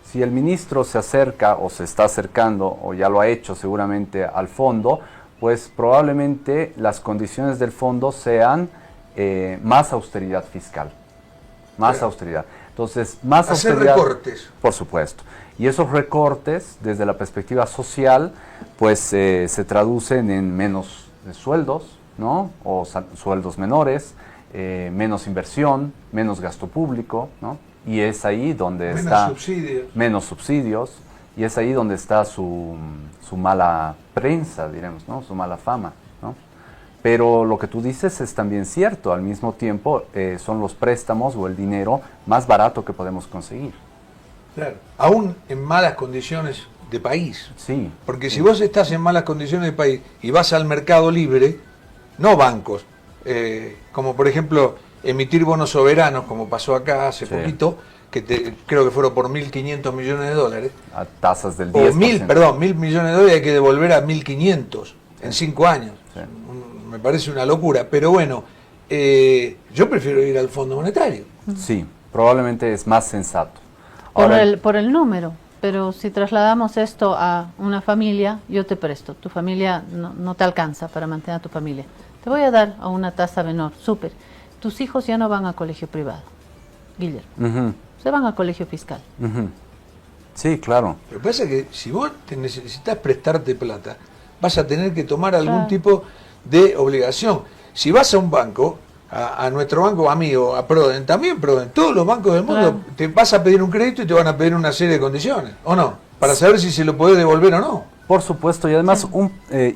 C: si el ministro se acerca o se está acercando o ya lo ha hecho seguramente al fondo, pues probablemente las condiciones del fondo sean más austeridad fiscal, más austeridad. Entonces, más
A: hacer
C: austeridad,
A: recortes.
C: por supuesto. Y esos recortes, desde la perspectiva social, pues se traducen en menos sueldos, ¿no? O sueldos menores, menos inversión, menos gasto público, ¿no? Y es ahí donde menos subsidios, y es ahí donde está su mala prensa, diremos, ¿no? Su mala fama, ¿no? Pero lo que tú dices es también cierto, al mismo tiempo son los préstamos o el dinero más barato que podemos conseguir.
A: Claro. Aún en malas condiciones de país.
C: Sí.
A: Porque si vos estás en malas condiciones de país y vas al mercado libre, no bancos, como por ejemplo emitir bonos soberanos, como pasó acá hace poquito, que creo que fueron por 1.500 millones de dólares.
C: A tasas del 10%.
A: O 1.000 millones de dólares hay que devolver a 1.500 en 5 años.
C: Sí.
A: Me parece una locura, pero bueno, yo prefiero ir al Fondo Monetario.
C: Sí, probablemente es más sensato.
B: Por el número, pero si trasladamos esto a una familia, yo te presto, tu familia no te alcanza para mantener a tu familia. Te voy a dar a una tasa menor, súper. Tus hijos ya no van a colegio privado, Guillermo, se van a colegio fiscal.
C: Sí, claro.
A: Lo que pasa es que si vos necesitas prestarte plata, vas a tener que tomar algún tipo de obligación. Si vas a un banco, a nuestro banco amigo, a Proden, también Proden, todos los bancos del mundo, te vas a pedir un crédito y te van a pedir una serie de condiciones, ¿o no? Para saber si se lo podés devolver o no.
C: Por supuesto, y además,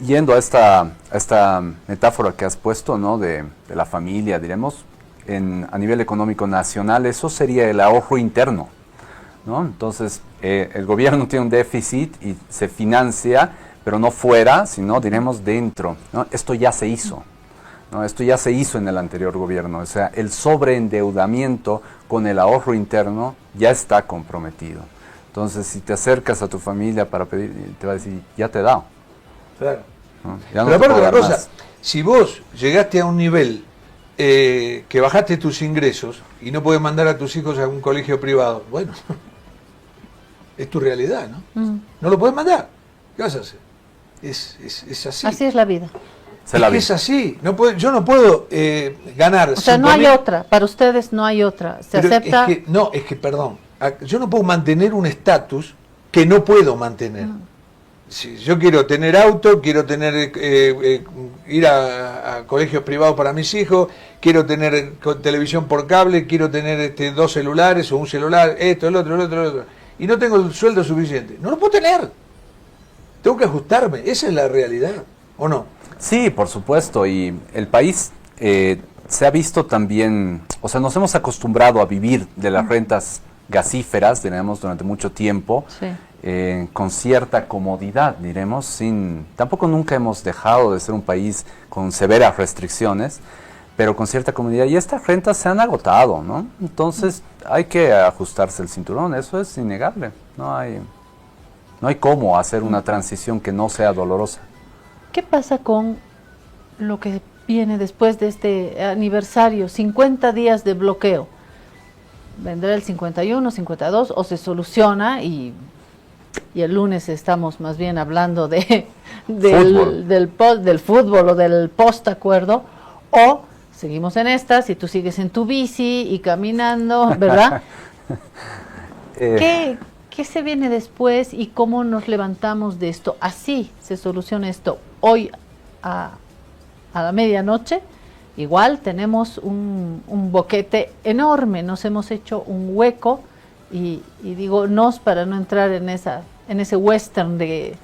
C: yendo a esta metáfora que has puesto, ¿no? de la familia, diremos, a nivel económico nacional, eso sería el ahorro interno, ¿no? Entonces, el gobierno tiene un déficit y se financia, pero no fuera, sino, diremos, dentro, ¿no? Esto ya se hizo, ¿no? Esto ya se hizo en el anterior gobierno, o sea, el sobreendeudamiento con el ahorro interno ya está comprometido. Entonces, si te acercas a tu familia para pedir, te va a decir, ya te he dado.
A: Claro.
C: ¿No? Ya no
A: Pero
C: te
A: aparte
C: puedo
A: de la
C: dar
A: cosa,
C: más.
A: si vos llegaste a un nivel que bajaste tus ingresos y no podés mandar a tus hijos a un colegio privado, bueno, es tu realidad, ¿no? No lo podés mandar. ¿Qué vas a hacer? Es así.
B: Así es la vida.
A: Es así. Yo no puedo ganar.
B: O sea, no hay otra. Para ustedes no hay otra. Se acepta.
A: Es que, perdón. Yo no puedo mantener un estatus que no puedo mantener. Si yo quiero tener auto, quiero tener ir a colegios privados para mis hijos, quiero tener televisión por cable, quiero tener 2 celulares o un celular, esto, el otro, y no tengo el sueldo suficiente. No lo puedo tener. Tengo que ajustarme. Esa es la realidad, ¿o no?
C: Sí, por supuesto, y el país se ha visto también, o sea, nos hemos acostumbrado a vivir de las rentas gasíferas, diremos, durante mucho tiempo, con cierta comodidad, diremos, tampoco nunca hemos dejado de ser un país con severas restricciones, pero con cierta comodidad, y estas rentas se han agotado, ¿no? Entonces hay que ajustarse el cinturón, eso es innegable, no hay cómo hacer una transición que no sea dolorosa.
B: ¿Qué pasa con lo que viene después de este aniversario, 50 días de bloqueo? ¿Vendrá el 51, 52 o se soluciona y el lunes estamos más bien hablando del fútbol o del post-acuerdo? ¿O seguimos en estas y tú sigues en tu bici y caminando, ¿verdad? ¿Qué se viene después y cómo nos levantamos de esto? Así se soluciona esto hoy a la medianoche. Igual tenemos un boquete enorme, nos hemos hecho un hueco y digo para no entrar en ese western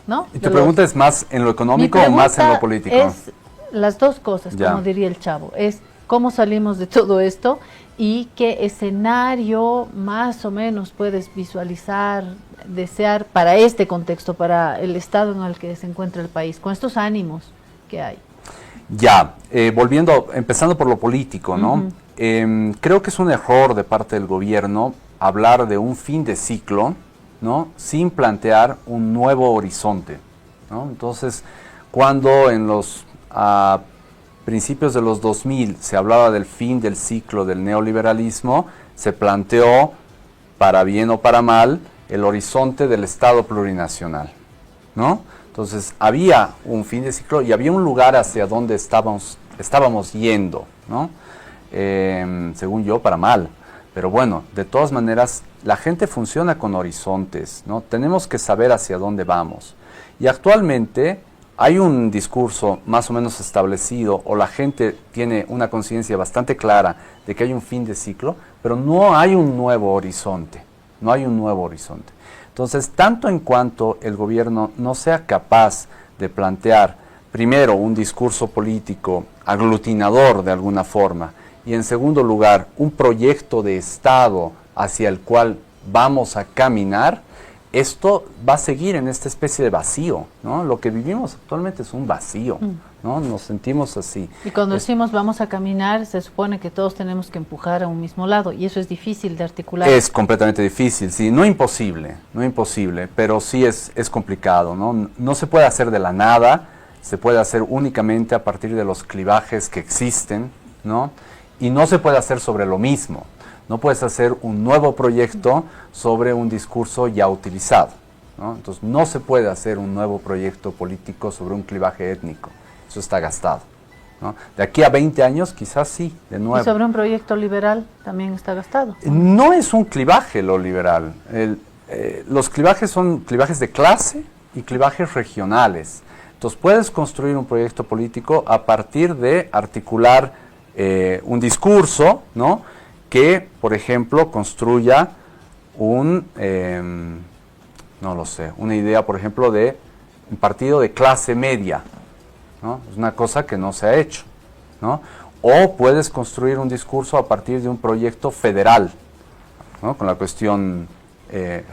B: ¿no?
C: ¿Y tu pregunta es más en lo económico o más en lo político?
B: Es las dos cosas, como diría el chavo, es cómo salimos de todo esto y qué escenario más o menos puedes visualizar, desear para este contexto, para el estado en el que se encuentra el país, con estos ánimos que hay.
C: Empezando por lo político, ¿no? Creo que es un error de parte del gobierno hablar de un fin de ciclo, ¿no? Sin plantear un nuevo horizonte, ¿no? Entonces, cuando en los principios de los 2000 se hablaba del fin del ciclo del neoliberalismo, se planteó para bien o para mal, el horizonte del Estado plurinacional, ¿no? Entonces, había un fin de ciclo y había un lugar hacia donde estábamos yendo, ¿no? Según yo, para mal. Pero bueno, de todas maneras, la gente funciona con horizontes, ¿no? Tenemos que saber hacia dónde vamos. Y actualmente hay un discurso más o menos establecido, o la gente tiene una conciencia bastante clara de que hay un fin de ciclo, pero no hay un nuevo horizonte, no hay un nuevo horizonte. Entonces, tanto en cuanto el gobierno no sea capaz de plantear, primero, un discurso político aglutinador de alguna forma, y en segundo lugar, un proyecto de Estado hacia el cual vamos a caminar, esto va a seguir en esta especie de vacío, ¿no? Lo que vivimos actualmente es un vacío, ¿no? Nos sentimos así.
B: Y cuando decimos vamos a caminar, se supone que todos tenemos que empujar a un mismo lado, y eso es difícil de articular.
C: Es completamente difícil, sí, no imposible, pero sí es complicado, ¿no? No se puede hacer de la nada, se puede hacer únicamente a partir de los clivajes que existen, ¿no? Y no se puede hacer sobre lo mismo. No puedes hacer un nuevo proyecto sobre un discurso ya utilizado, ¿no? Entonces, no se puede hacer un nuevo proyecto político sobre un clivaje étnico. Eso está gastado, ¿no? De aquí a 20 años, quizás sí, de nuevo.
B: ¿Y sobre un proyecto liberal también está gastado?
C: No es un clivaje lo liberal. Los clivajes son clivajes de clase y clivajes regionales. Entonces, puedes construir un proyecto político a partir de articular un discurso, ¿no? Que, por ejemplo, construya una idea, por ejemplo, de un partido de clase media, ¿no? Es una cosa que no se ha hecho, ¿no? O puedes construir un discurso a partir de un proyecto federal, ¿no? Con la cuestión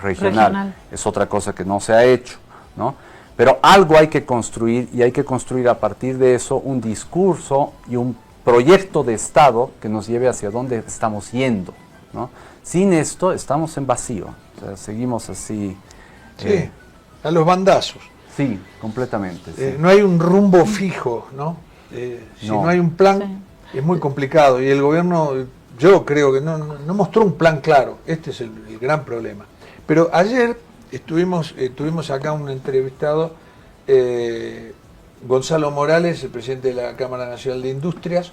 C: regional. Es otra cosa que no se ha hecho, ¿no? Pero algo hay que construir, y hay que construir a partir de eso un discurso y un proyecto de Estado que nos lleve hacia dónde estamos yendo, ¿no? Sin esto estamos en vacío, o sea, seguimos así.
A: Sí, a los bandazos.
C: Sí, completamente. Sí.
A: No hay un rumbo fijo, ¿no? Si no hay un plan, es muy complicado. Y el gobierno, yo creo que no mostró un plan claro. Este es el gran problema. Pero ayer tuvimos acá un entrevistado, Gonzalo Morales, el presidente de la Cámara Nacional de Industrias,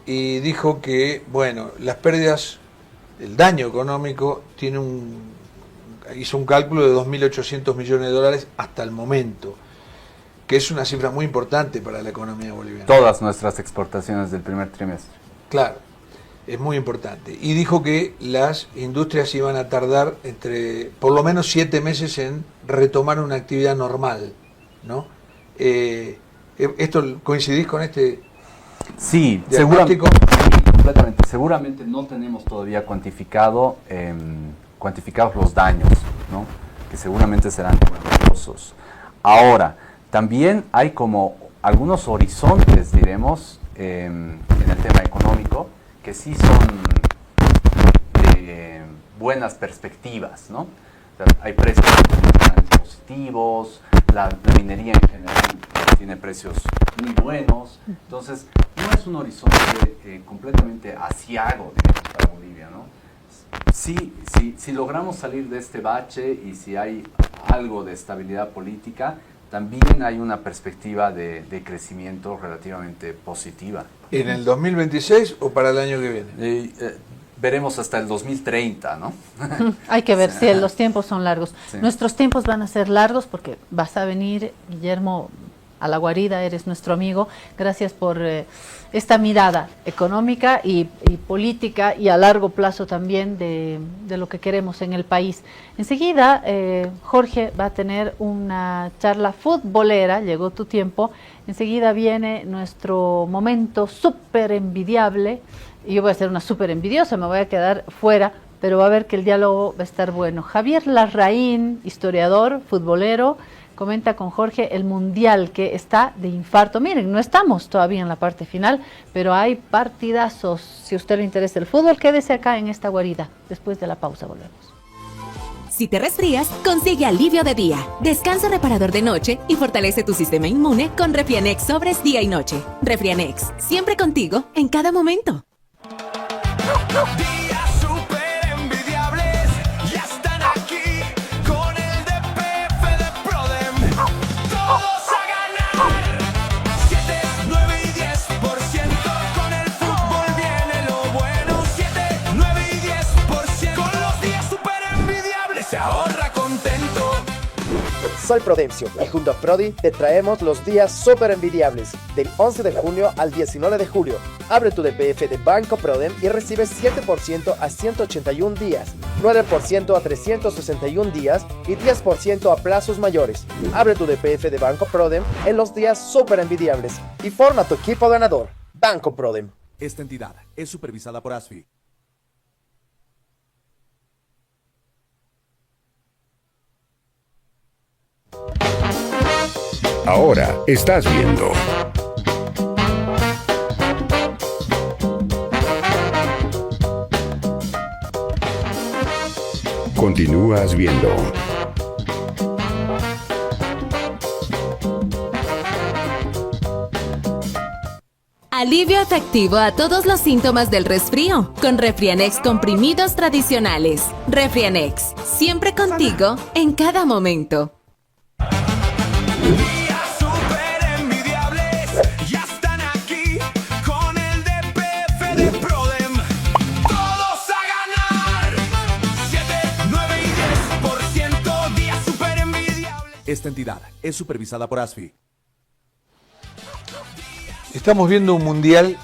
A: y dijo que, bueno, las pérdidas, el daño económico, hizo un cálculo de 2.800 millones de dólares hasta el momento, que es una cifra muy importante para la economía boliviana.
C: Todas nuestras exportaciones del primer trimestre.
A: Claro, es muy importante. Y dijo que las industrias iban a tardar por lo menos 7 meses en retomar una actividad normal, ¿no? ¿Coincidís con este diagnóstico?
C: Sí, completamente. Seguramente no tenemos todavía cuantificados los daños, ¿no? Que seguramente serán numerosos. Ahora, también hay como algunos horizontes, diremos, en el tema económico, que sí son buenas perspectivas, ¿no? O sea, hay precios positivos, la minería en general tiene precios muy buenos, entonces no es un horizonte completamente aciago, digamos, para Bolivia, ¿no? Si logramos salir de este bache y si hay algo de estabilidad política, también hay una perspectiva de crecimiento relativamente positiva.
A: ¿En el 2026 o para el año que viene?
C: Veremos hasta el 2030, ¿no?
B: Hay que ver, si los tiempos son largos.
C: Sí.
B: Nuestros tiempos van a ser largos porque vas a venir, Guillermo, a la guarida, eres nuestro amigo. Gracias por esta mirada económica y política y a largo plazo también de lo que queremos en el país. Enseguida, Jorge va a tener una charla futbolera, llegó tu tiempo. Enseguida viene nuestro momento súper envidiable. Y yo voy a ser una súper envidiosa, me voy a quedar fuera, pero va a ver que el diálogo va a estar bueno. Javier Larraín, historiador, futbolero, comenta con Jorge el Mundial que está de infarto. Miren, no estamos todavía en la parte final, pero hay partidazos. Si a usted le interesa el fútbol, quédese acá en esta guarida. Después de la pausa volvemos.
D: Si te resfrías, consigue alivio de día, descanso reparador de noche y fortalece tu sistema inmune con Refrianex sobres día y noche. Refrianex, siempre contigo, en cada momento.
E: Días super envidiables y ahorra contento.
F: Soy Prudencio y junto a Prodi te traemos los días súper envidiables del 11 de junio al 19 de julio. Abre tu DPF de Banco Prodem y recibes 7% a 181 días, 9% a 361 días y 10% a plazos mayores. Abre tu DPF de Banco Prodem en los días súper envidiables y forma tu equipo ganador. Banco Prodem.
G: Esta entidad es supervisada por ASFI.
H: Ahora estás viendo. Continúas viendo.
D: Alivio efectivo a todos los síntomas del resfrío con Refrianex comprimidos tradicionales. Refrianex, siempre contigo en cada momento.
E: Días super envidiables ya están aquí con el DPF de Prodem. Todos a ganar. 7, 9 y 10% días super envidiables.
G: Esta entidad es supervisada por ASFI.
A: Estamos viendo un mundial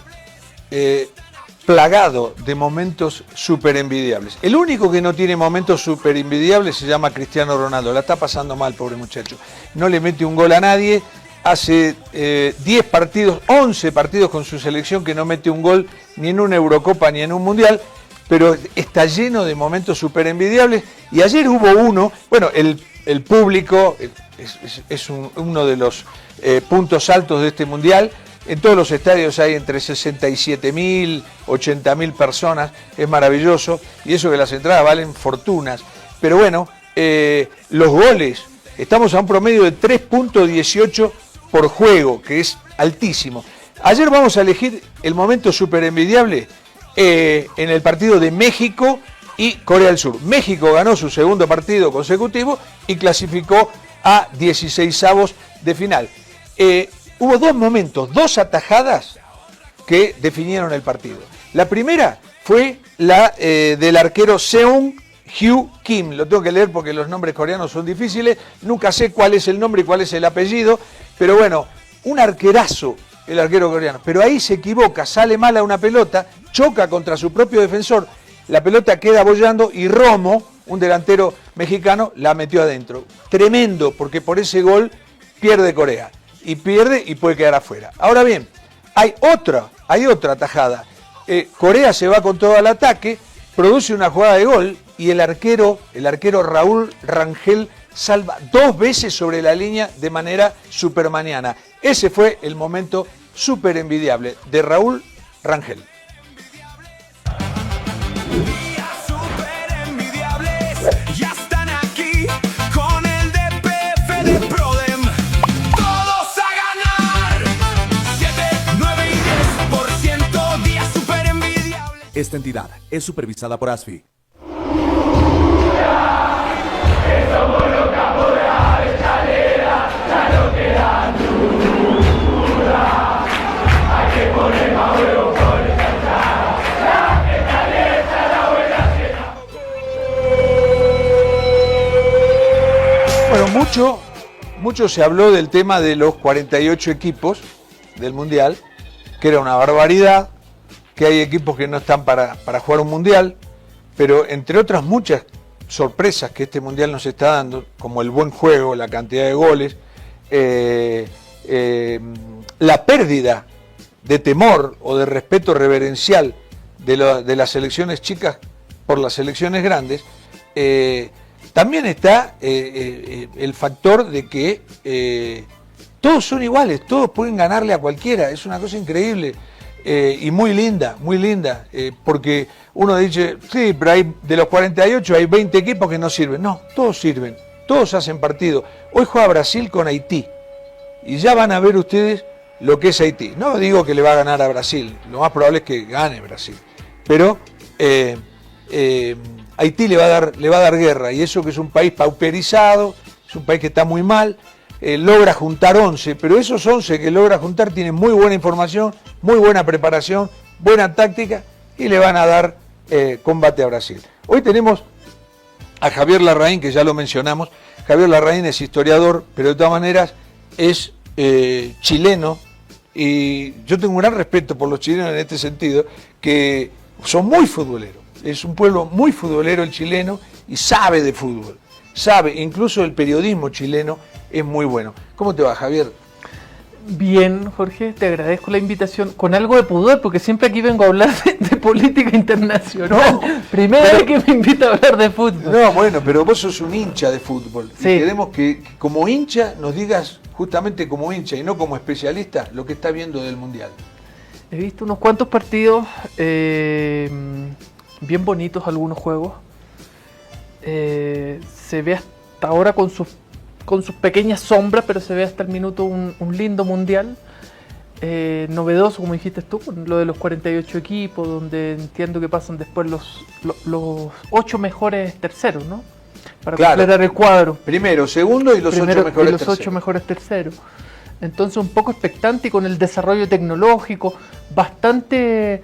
A: plagado de momentos súper envidiables. El único que no tiene momentos súper envidiables se llama Cristiano Ronaldo. La está pasando mal, pobre muchacho. No le mete un gol a nadie. Hace 10 partidos, 11 partidos con su selección que no mete un gol ni en una Eurocopa ni en un mundial. Pero está lleno de momentos súper envidiables. Y ayer hubo uno, bueno, el público es uno de los puntos altos de este mundial. En todos los estadios hay entre 67.000, 80.000 personas, es maravilloso, y eso que las entradas valen fortunas. Pero bueno, los goles, estamos a un promedio de 3.18 por juego, que es altísimo. Ayer vamos a elegir el momento súper envidiable en el partido de México y Corea del Sur. México ganó su segundo partido consecutivo y clasificó a 16avos de final. Hubo dos momentos, dos atajadas que definieron el partido. La primera fue la del arquero Seung-Hyu Kim. Lo tengo que leer porque los nombres coreanos son difíciles. Nunca sé cuál es el nombre y cuál es el apellido. Pero bueno, un arquerazo el arquero coreano. Pero ahí se equivoca, sale mal a una pelota, choca contra su propio defensor. La pelota queda boyando y Romo, un delantero mexicano, la metió adentro. Tremendo, porque por ese gol pierde Corea. Y pierde y puede quedar afuera. Ahora bien, hay otra atajada. Corea se va con todo al ataque, produce una jugada de gol y el arquero Raúl Rangel salva 2 veces sobre la línea de manera supermaniana. Ese fue el momento súper envidiable de Raúl Rangel.
E: Días super envidiables ya están aquí con el DPF de Prodem. Todos a ganar. 7, 9 y 10% días super envidiables.
G: Esta entidad es supervisada por ASFI.
A: Bueno, mucho se habló del tema de los 48 equipos del Mundial, que era una barbaridad, que hay equipos que no están para jugar un Mundial, pero entre otras muchas sorpresas que este Mundial nos está dando, como el buen juego, la cantidad de goles, la pérdida de temor o de respeto reverencial de las selecciones chicas por las selecciones grandes, también está el factor de que todos son iguales, todos pueden ganarle a cualquiera, es una cosa increíble y muy linda, porque uno dice, sí, pero de los 48 hay 20 equipos que no sirven. No, todos sirven, todos hacen partido. Hoy juega Brasil con Haití y ya van a ver ustedes lo que es Haití. No digo que le va a ganar a Brasil, lo más probable es que gane Brasil, pero Haití le va a dar guerra, y eso que es un país pauperizado, es un país que está muy mal, logra juntar 11, pero esos 11 que logra juntar tienen muy buena información, muy buena preparación, buena táctica y le van a dar combate a Brasil. Hoy tenemos a Javier Larraín, que ya lo mencionamos. Javier Larraín es historiador, pero de todas maneras es chileno, y yo tengo un gran respeto por los chilenos en este sentido, que son muy futboleros. Es un pueblo muy futbolero el chileno y sabe de fútbol. Sabe, incluso el periodismo chileno es muy bueno. ¿Cómo te va, Javier?
I: Bien, Jorge, te agradezco la invitación, con algo de pudor, porque siempre aquí vengo a hablar de política internacional.
A: No,
I: Primera vez que me invita a hablar de fútbol.
A: No, bueno, pero vos sos un hincha de fútbol.
I: Sí.
A: Y queremos que como hincha nos digas, justamente como hincha y no como especialista, lo que está viendo del Mundial.
I: He visto unos cuantos partidos, bien bonitos algunos juegos. Se ve hasta ahora con sus pequeñas sombras, pero se ve hasta el minuto un lindo mundial. Novedoso, como dijiste tú, con lo de los 48 equipos, donde entiendo que pasan después los 8 mejores terceros, ¿no? Para completar el cuadro.
A: Primero, segundo y los 8 mejores
I: y los
A: terceros.
I: 8 mejores terceros. Entonces un poco expectante, y con el desarrollo tecnológico, bastante...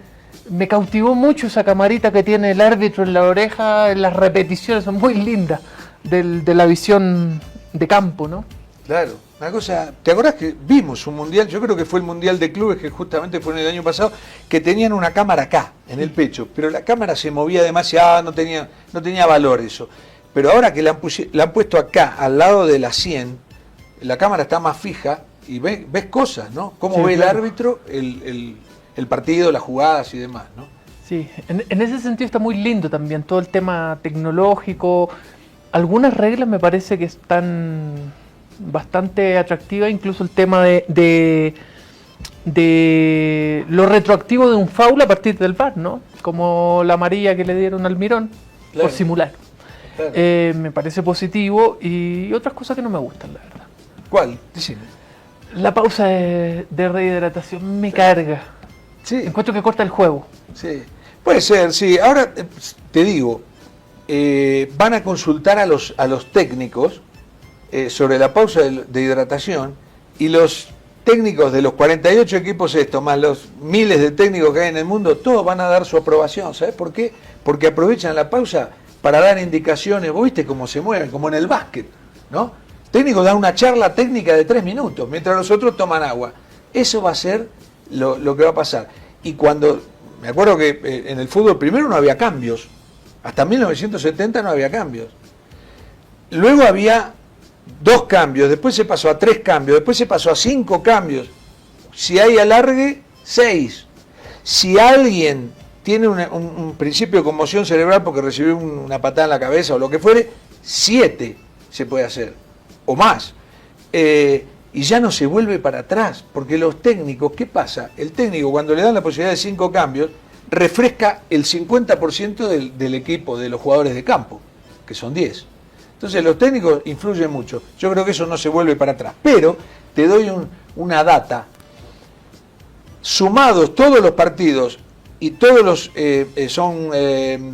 I: Me cautivó mucho esa camarita que tiene el árbitro en la oreja, las repeticiones son muy lindas de la visión de campo, ¿no?
A: Claro, una cosa, ¿te acordás que vimos un mundial? Yo creo que fue el mundial de clubes, que justamente fue en el año pasado, que tenían una cámara acá, en el pecho, pero la cámara se movía demasiado, no tenía valor eso. Pero ahora que la han puesto acá, al lado de la 100, la cámara está más fija y ves cosas, ¿no? Cómo
I: Sí,
A: ve
I: claro.
A: el árbitro el partido, las jugadas y demás, ¿no?
I: Sí, en ese sentido está muy lindo también todo el tema tecnológico. Algunas reglas me parece que están bastante atractivas, incluso el tema de lo retroactivo de un foul a partir del VAR, ¿no? Como la amarilla que le dieron al Mirón,
A: Claro.
I: por simular.
A: Claro.
I: Me parece positivo, y otras cosas que no me gustan, la verdad.
A: ¿Cuál? Decime.
I: La pausa de rehidratación me carga.
A: Sí,
I: Encuentro que corta el juego.
A: sí. Puede ser, sí. Ahora te digo, van a consultar a los técnicos sobre la pausa de hidratación, y los técnicos de los 48 equipos estos, más los miles de técnicos que hay en el mundo, todos van a dar su aprobación. ¿Sabes por qué? Porque aprovechan la pausa para dar indicaciones. ¿Vos viste cómo se mueven? Como en el básquet, ¿no? Técnicos dan una charla técnica de 3 minutos, mientras los otros toman agua. Eso va a ser lo que va a pasar. Y cuando, me acuerdo que en el fútbol primero no había cambios, hasta 1970 no había cambios. Luego había 2 cambios, después se pasó a 3 cambios, después se pasó a 5 cambios. Si hay alargue, 6. Si alguien tiene un principio de conmoción cerebral porque recibió una patada en la cabeza o lo que fuere, 7 se puede hacer, o más. Y ya no se vuelve para atrás, porque los técnicos, ¿qué pasa? El técnico, cuando le dan la posibilidad de 5 cambios, refresca el 50% del equipo, de los jugadores de campo, que son 10. Entonces los técnicos influyen mucho. Yo creo que eso no se vuelve para atrás. Pero te doy una data. Sumados todos los partidos, y todos los son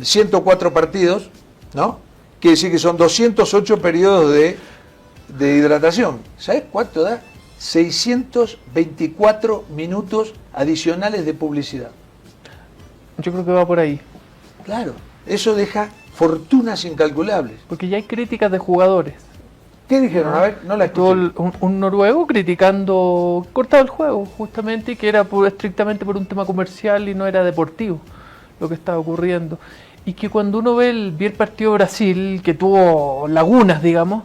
A: 104 partidos, ¿no? Quiere decir que son 208 periodos de hidratación. ¿Sabes cuánto da? 624 minutos adicionales de publicidad.
I: Yo creo que va por ahí.
A: Claro, eso deja fortunas incalculables.
I: Porque ya hay críticas de jugadores.
A: ¿Qué dijeron? A ver, no la
I: Estuvo
A: escuché.
I: un noruego criticando cortado el juego, justamente, y que era estrictamente por un tema comercial y no era deportivo lo que estaba ocurriendo. Y que cuando uno vi el partido de Brasil, que tuvo lagunas, digamos,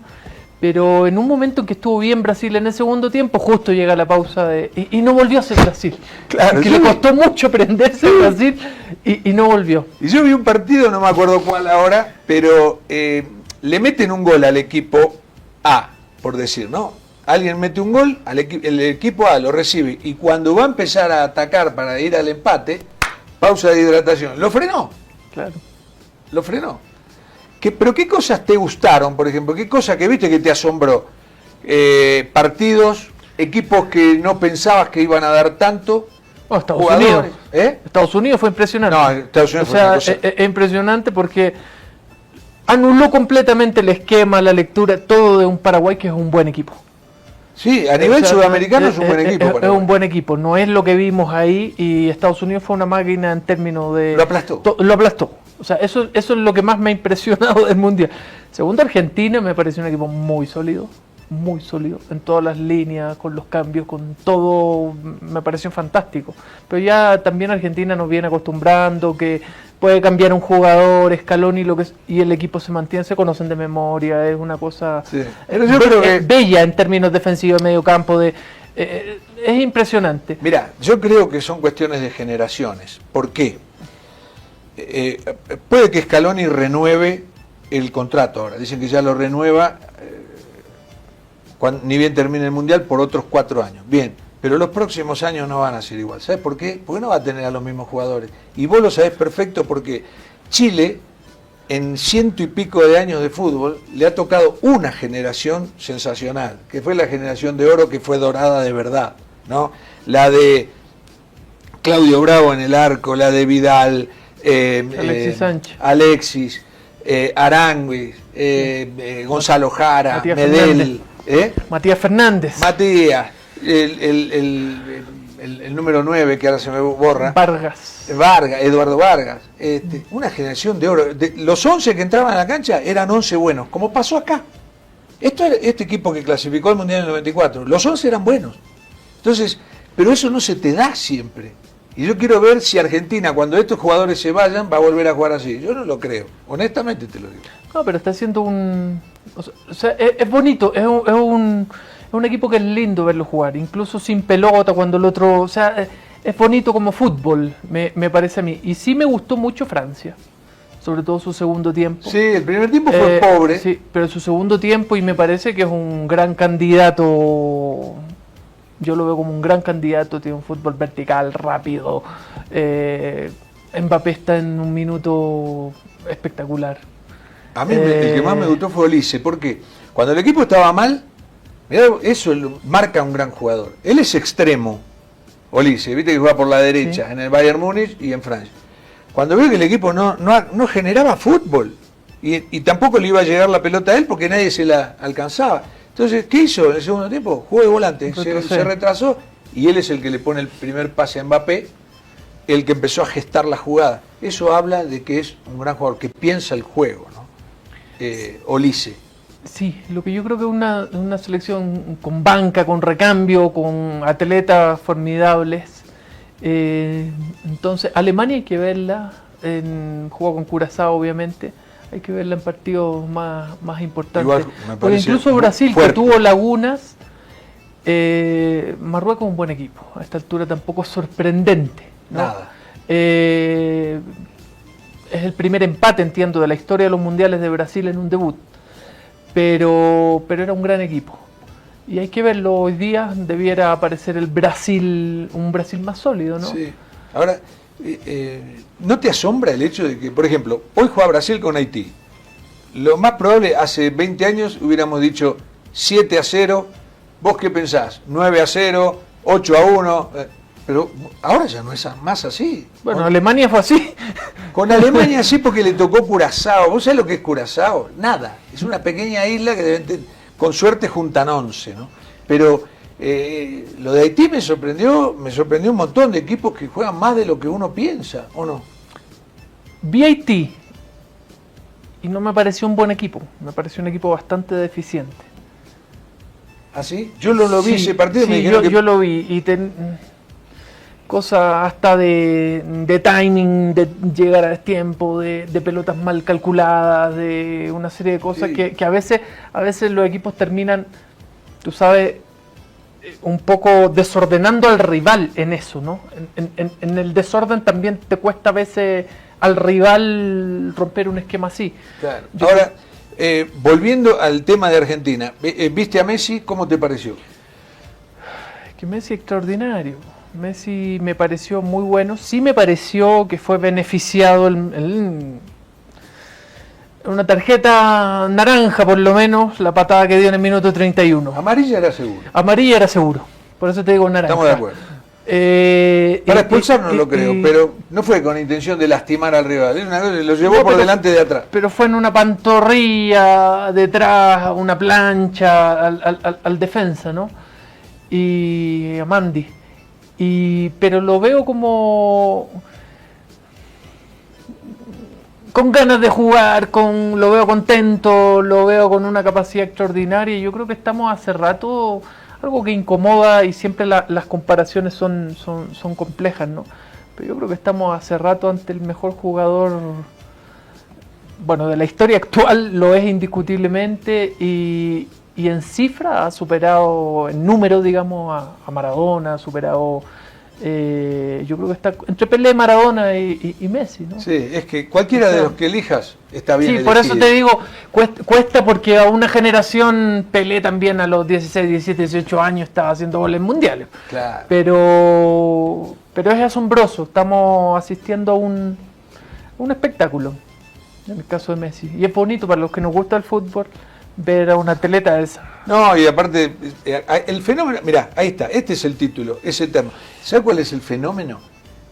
I: pero en un momento en que estuvo bien Brasil en el segundo tiempo, justo llega la pausa y no volvió a ser Brasil.
A: Claro,
I: que
A: yo
I: le
A: vi-
I: costó mucho prenderse a Brasil y no volvió.
A: Y yo vi un partido, no me acuerdo cuál ahora, pero le meten un gol al equipo A, por decir, ¿no? Alguien mete un gol, el equipo A lo recibe, y cuando va a empezar a atacar para ir al empate, pausa de hidratación. Lo frenó.
I: Claro.
A: Lo frenó. ¿Pero qué cosas te gustaron, por ejemplo? ¿Qué cosas que viste que te asombró? Partidos, equipos que no pensabas que iban a dar tanto.
I: Oh, Estados
A: jugadores,
I: Unidos.
A: ¿eh?
I: Estados Unidos fue impresionante.
A: No, Estados Unidos
I: o
A: fue
I: sea,
A: una cosa.
I: es impresionante porque anuló completamente el esquema, la lectura, todo de un Paraguay que es un buen equipo.
A: Sí, a nivel
I: O sea,
A: sudamericano es un buen equipo.
I: Es
A: Paraguay.
I: un buen equipo, no es lo que vimos ahí, y Estados Unidos fue una máquina en términos de...
A: Lo aplastó.
I: Lo aplastó. O sea, eso es lo que más me ha impresionado del Mundial. Segundo, Argentina me parece un equipo muy sólido en todas las líneas, con los cambios, con todo, me pareció fantástico. Pero ya también Argentina nos viene acostumbrando que puede cambiar un jugador, Scaloni, y el equipo se mantiene, se conocen de memoria, es una cosa
A: Pero yo creo que-
I: bella en términos defensivos, de medio campo, es impresionante.
A: Mira, yo creo que son cuestiones de generaciones. ¿Por qué? Puede que Scaloni renueve el contrato ahora. Dicen que ya lo renueva ni bien termine el Mundial por otros 4 años. Bien, pero los próximos años no van a ser igual. ¿Sabes por qué? Porque no va a tener a los mismos jugadores. Y vos lo sabés perfecto porque Chile, en 100 y pico de años de fútbol, le ha tocado una generación sensacional, que fue la generación de oro, que fue dorada de verdad, ¿no? La de Claudio Bravo en el arco, la de Vidal,
I: Alexis Sánchez.
A: Alexis, Aránguiz, Gonzalo Jara,
I: Matías
A: Medel,
I: Matías Fernández,
A: Matías, el número 9, que ahora se me borra,
I: Vargas.
A: Eduardo Vargas, una generación de oro. Los 11 que entraban a la cancha eran 11 buenos, como pasó acá. Este equipo que clasificó al Mundial en el 94, los 11 eran buenos. Entonces, pero eso no se te da siempre. Y yo quiero ver si Argentina, cuando estos jugadores se vayan, va a volver a jugar así. Yo no lo creo, honestamente te lo digo.
I: No, pero está haciendo un... O sea, es bonito, es un equipo que es lindo verlo jugar, incluso sin pelota, cuando el otro... O sea, es bonito como fútbol, me parece a mí. Y sí me gustó mucho Francia, sobre todo su segundo tiempo.
A: Sí, el primer tiempo fue pobre.
I: Sí, pero su segundo tiempo, y me parece que es un gran candidato... Yo lo veo como un gran candidato, tiene un fútbol vertical, rápido. Mbappé está en un minuto espectacular.
A: A mí el que más me gustó fue Olise, porque cuando el equipo estaba mal, mirá, eso marca a un gran jugador. Él es extremo, Olise, viste que juega por la derecha, en el Bayern Múnich y en Francia. Cuando veo que el equipo no generaba fútbol, y tampoco le iba a llegar la pelota a él porque nadie se la alcanzaba. Entonces, ¿qué hizo en el segundo tiempo? Jugó de volante, se retrasó, y él es el que le pone el primer pase a Mbappé, el que empezó a gestar la jugada. Eso habla de que es un gran jugador, que piensa el juego, ¿no? Olise.
I: Sí, lo que yo creo que es una selección con banca, con recambio, con atletas formidables. Entonces, Alemania hay que verla, jugó con Curazao obviamente, hay que verla en partidos más importantes.
A: Igual, me
I: porque
A: parece
I: incluso Brasil,
A: fuerte,
I: que tuvo lagunas, Marruecos es un buen equipo, a esta altura tampoco es sorprendente, ¿no?
A: Nada.
I: Es el primer empate, entiendo, de la historia de los mundiales de Brasil en un debut, pero era un gran equipo. Y hay que verlo, hoy día debiera aparecer un Brasil más sólido, ¿no?
A: Sí. Ahora, ¿no te asombra el hecho de que, por ejemplo, hoy juega Brasil con Haití? Lo más probable, hace 20 años hubiéramos dicho 7-0, ¿vos qué pensás? 9-0, 8-1, pero ahora ya no es más así.
I: Bueno, Alemania fue así.
A: Con Alemania sí, porque le tocó Curazao. ¿Vos sabés lo que es Curazao? Nada. Es una pequeña isla que con suerte juntan 11, ¿no? Pero lo de Haití me sorprendió un montón de equipos que juegan más de lo que uno piensa, ¿o no?
I: Vi Haití y no me pareció un buen equipo. Me pareció un equipo bastante deficiente.
A: ¿Ah, sí? Yo lo vi ese partido.
I: Sí,
A: me dijeron
I: yo lo vi y cosas hasta de timing, de llegar a destiempo, de pelotas mal calculadas, de una serie de cosas
A: Sí.
I: que a veces los equipos terminan, tú sabes, un poco desordenando al rival en eso, ¿no? En el desorden también te cuesta a veces al rival romper un esquema así.
A: Claro. Ahora, volviendo al tema de Argentina, ¿viste a Messi? ¿Cómo te pareció?
I: Es que Messi extraordinario. Messi me pareció muy bueno. Sí me pareció que fue beneficiado una tarjeta naranja, por lo menos, la patada que dio en el minuto 31.
A: Amarilla era seguro.
I: Amarilla era seguro. Por eso te digo naranja.
A: Estamos de acuerdo. Para expulsar no lo creo, pero no fue con intención de lastimar al rival. Es una cosa, lo llevó
I: No,
A: por
I: pero-
A: delante de atrás.
I: Pero fue en una pantorrilla detrás, una plancha al defensa, ¿no? Y a Mandy. Pero lo veo como con ganas de jugar, lo veo contento, lo veo con una capacidad extraordinaria. Y yo creo que estamos hace rato, algo que incomoda, y siempre las comparaciones son complejas, ¿no? Pero yo creo que estamos hace rato ante el mejor jugador, bueno, de la historia actual, lo es indiscutiblemente, y en cifra ha superado, en número, digamos, a Maradona, ha superado, yo creo que está entre Pelé, Maradona y Messi, ¿no?
A: Sí, es que cualquiera de los que elijas está bien.
I: Sí, por eso te digo, cuesta porque a una generación, Pelé también a los 16, 17, 18 años estaba haciendo goles mundiales.
A: Claro.
I: Pero es asombroso, estamos asistiendo a un espectáculo, en el caso de Messi. Y es bonito para los que nos gusta el fútbol ver a una atleta de esa.
A: No, y aparte, el fenómeno, mirá, ahí está, este es el título, es eterno. ¿Sabes cuál es el fenómeno?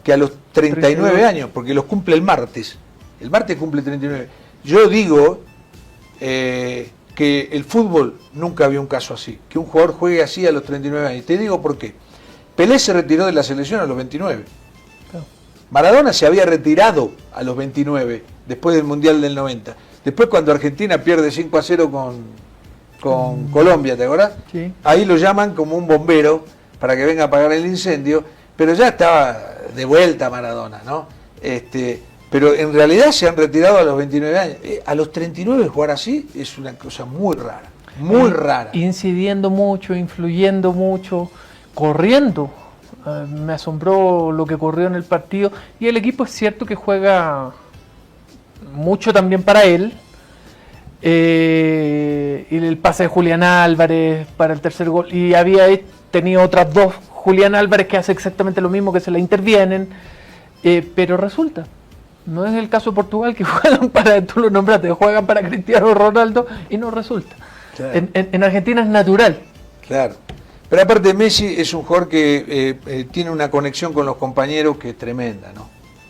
A: Que a los 39 años, porque los cumple el martes cumple 39. Yo digo que el fútbol nunca había un caso así, que un jugador juegue así a los 39 años. Te digo por qué. Pelé se retiró de la selección a los 29.
I: Claro.
A: Maradona se había retirado a los 29, después del Mundial del 90. Después cuando Argentina pierde 5-0 con Colombia, ¿te acordás?
I: Sí.
A: Ahí lo llaman como un bombero para que venga a apagar el incendio, pero ya estaba de vuelta Maradona, ¿no? Pero en realidad se han retirado a los 29 años. A los 39 jugar así es una cosa muy rara, muy rara.
I: Incidiendo mucho, influyendo mucho, corriendo. Me asombró lo que corrió en el partido. Y el equipo es cierto que juega mucho también para él. Y el pase de Julián Álvarez para el tercer gol. Y había tenido otras dos. Julián Álvarez que hace exactamente lo mismo, que se la intervienen. Pero resulta. No es el caso de Portugal, que juegan para, tú lo nombraste, juegan para Cristiano Ronaldo y no resulta.
A: Claro.
I: En Argentina es natural.
A: Claro. Pero aparte Messi es un jugador que tiene una conexión con los compañeros que es tremenda, ¿no?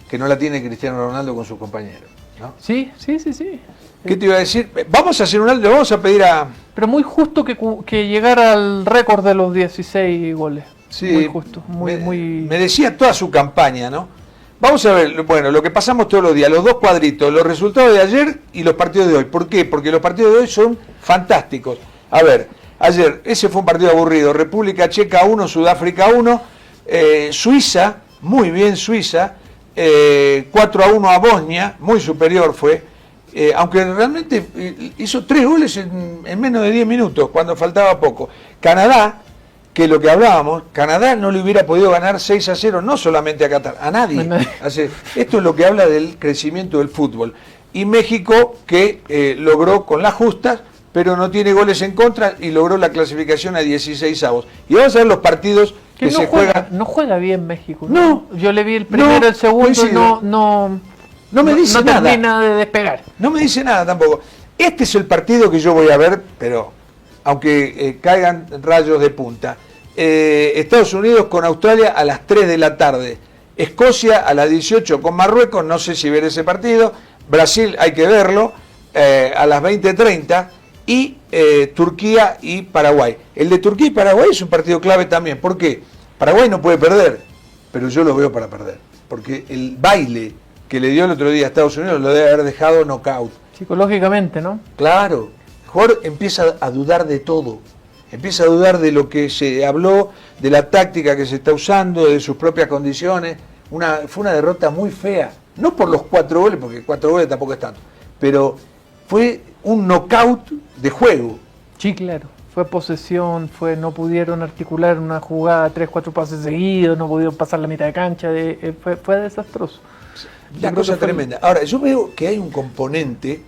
A: Que no la tiene Cristiano Ronaldo con sus compañeros, ¿no?
I: Sí.
A: ¿Qué te iba a decir? Vamos a hacer le vamos a pedir a...
I: Pero muy justo que llegara al récord de los 16 goles.
A: Sí,
I: muy justo, muy...
A: merecía toda su campaña, ¿no? Vamos a ver, bueno, lo que pasamos todos los días, los dos cuadritos, los resultados de ayer y los partidos de hoy. ¿Por qué? Porque los partidos de hoy son fantásticos. A ver, ayer, ese fue un partido aburrido. República Checa 1, Sudáfrica 1, Suiza, muy bien Suiza, 4-1 a Bosnia, muy superior fue, aunque realmente hizo 3 goles en menos de 10 minutos, cuando faltaba poco. Canadá, que lo que hablábamos, Canadá no le hubiera podido ganar 6-0, no solamente a Qatar, a nadie. Esto es lo que habla del crecimiento del fútbol. Y México, que logró con las justas, pero no tiene goles en contra y logró la clasificación a 16avos. Y vamos a ver los partidos que
I: no
A: se juegan.
I: No juega bien México.
A: No.
I: Yo le vi el primero, el segundo, y no
A: me dice nada.
I: No termina de despegar.
A: No me dice nada tampoco. Este es el partido que yo voy a ver, pero aunque caigan rayos de punta. Estados Unidos con Australia a las 3 de la tarde. Escocia a las 18 con Marruecos, no sé si ver ese partido. Brasil hay que verlo, a las 20:30. Y Turquía y Paraguay. El de Turquía y Paraguay es un partido clave también. ¿Por qué? Paraguay no puede perder, pero yo lo veo para perder. Porque el baile que le dio el otro día a Estados Unidos lo debe haber dejado knockout.
I: Psicológicamente, ¿no?
A: Claro. El jugador empieza a dudar de todo. Empieza a dudar de lo que se habló, de la táctica que se está usando, de sus propias condiciones. Fue una derrota muy fea. No por los 4 goles, porque 4 goles tampoco es tanto. Pero fue un knockout de juego.
I: Sí, claro. Fue posesión, no pudieron articular una jugada, 3-4 pases seguidos, no pudieron pasar la mitad de cancha, fue desastroso.
A: Una cosa tremenda. Ahora, yo veo que hay un componente,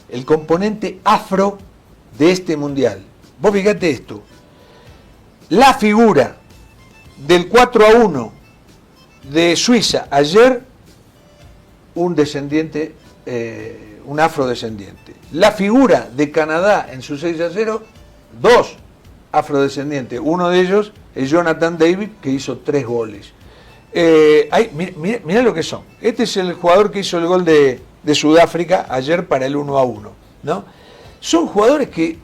A: el componente afro de este mundial. Vos fíjate esto. La figura del 4-1 de Suiza ayer, un descendiente, un afrodescendiente. La figura de Canadá en su 6-0, 2 afrodescendientes. Uno de ellos es Jonathan David, que hizo 3 goles. Mirá lo que son. Este es el jugador que hizo el gol de Sudáfrica ayer para el 1-1, ¿no? Son jugadores que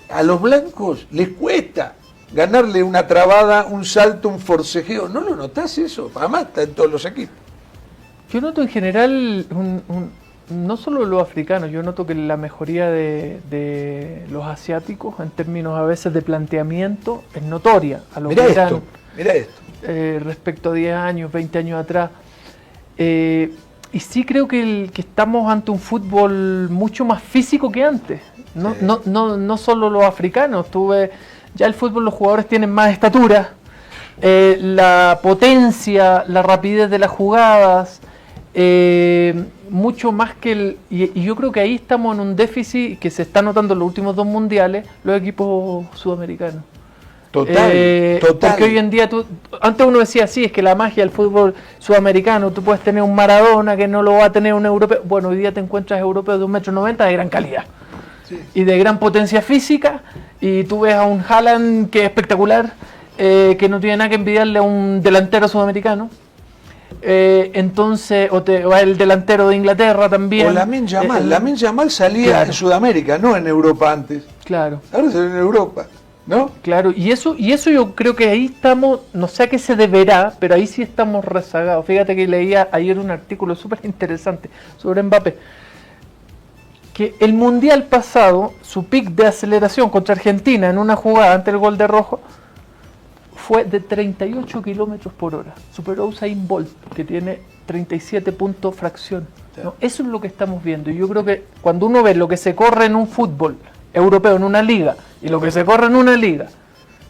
A: a los blancos les cuesta ganarle una trabada, un salto, un forcejeo. ¿No lo notás eso? Además está en todos los equipos.
I: Yo noto en general no solo los africanos, yo noto que la mejoría de los asiáticos en términos a veces de planteamiento es notoria a lo que eran
A: Mira esto.
I: respecto a 10 años, 20 años atrás. Y sí creo que estamos ante un fútbol mucho más físico que antes. No solo los africanos. Ya el fútbol, los jugadores tienen más estatura, la potencia, la rapidez de las jugadas, mucho más que y yo creo que ahí estamos en un déficit que se está notando en los últimos 2 mundiales, los equipos sudamericanos.
A: Total.
I: Porque hoy en día, antes uno decía, sí, es que la magia del fútbol sudamericano, tú puedes tener un Maradona que no lo va a tener un europeo. Bueno, hoy día te encuentras europeos de 1,90 m de gran calidad y de gran potencia física, y tú ves a un Haaland que es espectacular, que no tiene nada que envidiarle a un delantero sudamericano. Entonces, o el delantero de Inglaterra también.
A: O Lamine Yamal salía en Sudamérica, no en Europa antes.
I: Claro.
A: Ahora se ve en Europa, ¿no?
I: Claro, y eso yo creo que ahí estamos, no sé a qué se deberá, pero ahí sí estamos rezagados. Fíjate que leía ayer un artículo súper interesante sobre Mbappé, que el Mundial pasado, su pick de aceleración contra Argentina en una jugada ante el gol de Rojo, fue de 38 kilómetros por hora. Superó a Usain Bolt, que tiene 37 puntos fracción. ¿No? Eso es lo que estamos viendo. Y yo creo que cuando uno ve lo que se corre en un fútbol europeo, en una liga, y lo que se corre en una liga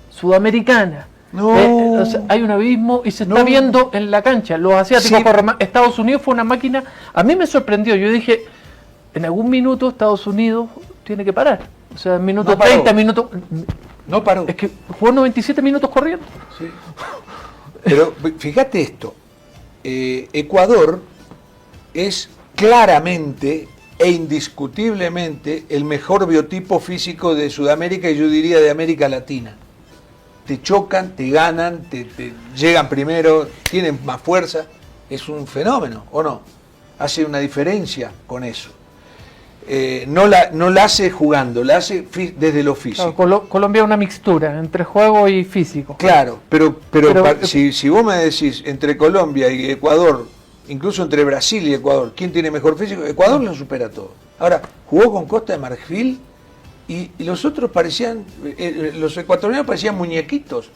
I: sudamericana, o sea, hay un abismo y se está viendo en la cancha. Los asiáticos corren más. Estados Unidos fue una máquina. A mí me sorprendió. Yo dije, en algún minuto Estados Unidos tiene que parar. O sea, en minuto 30, minutos...
A: No paró.
I: Es que jugó 97 minutos corriendo.
A: Sí. Pero fíjate esto. Ecuador es claramente e indiscutiblemente el mejor biotipo físico de Sudamérica y yo diría de América Latina. Te chocan, te ganan, te llegan primero, tienen más fuerza. Es un fenómeno, ¿o no? Hace una diferencia con eso. No la hace jugando, la hace desde lo físico.
I: Claro, Colombia es una mixtura entre juego y físico.
A: Claro, pero si vos me decís entre Colombia y Ecuador, incluso entre Brasil y Ecuador, ¿quién tiene mejor físico? Ecuador lo supera todo. Ahora, jugó con Costa de Marfil y los otros parecían, los ecuatorianos parecían muñequitos.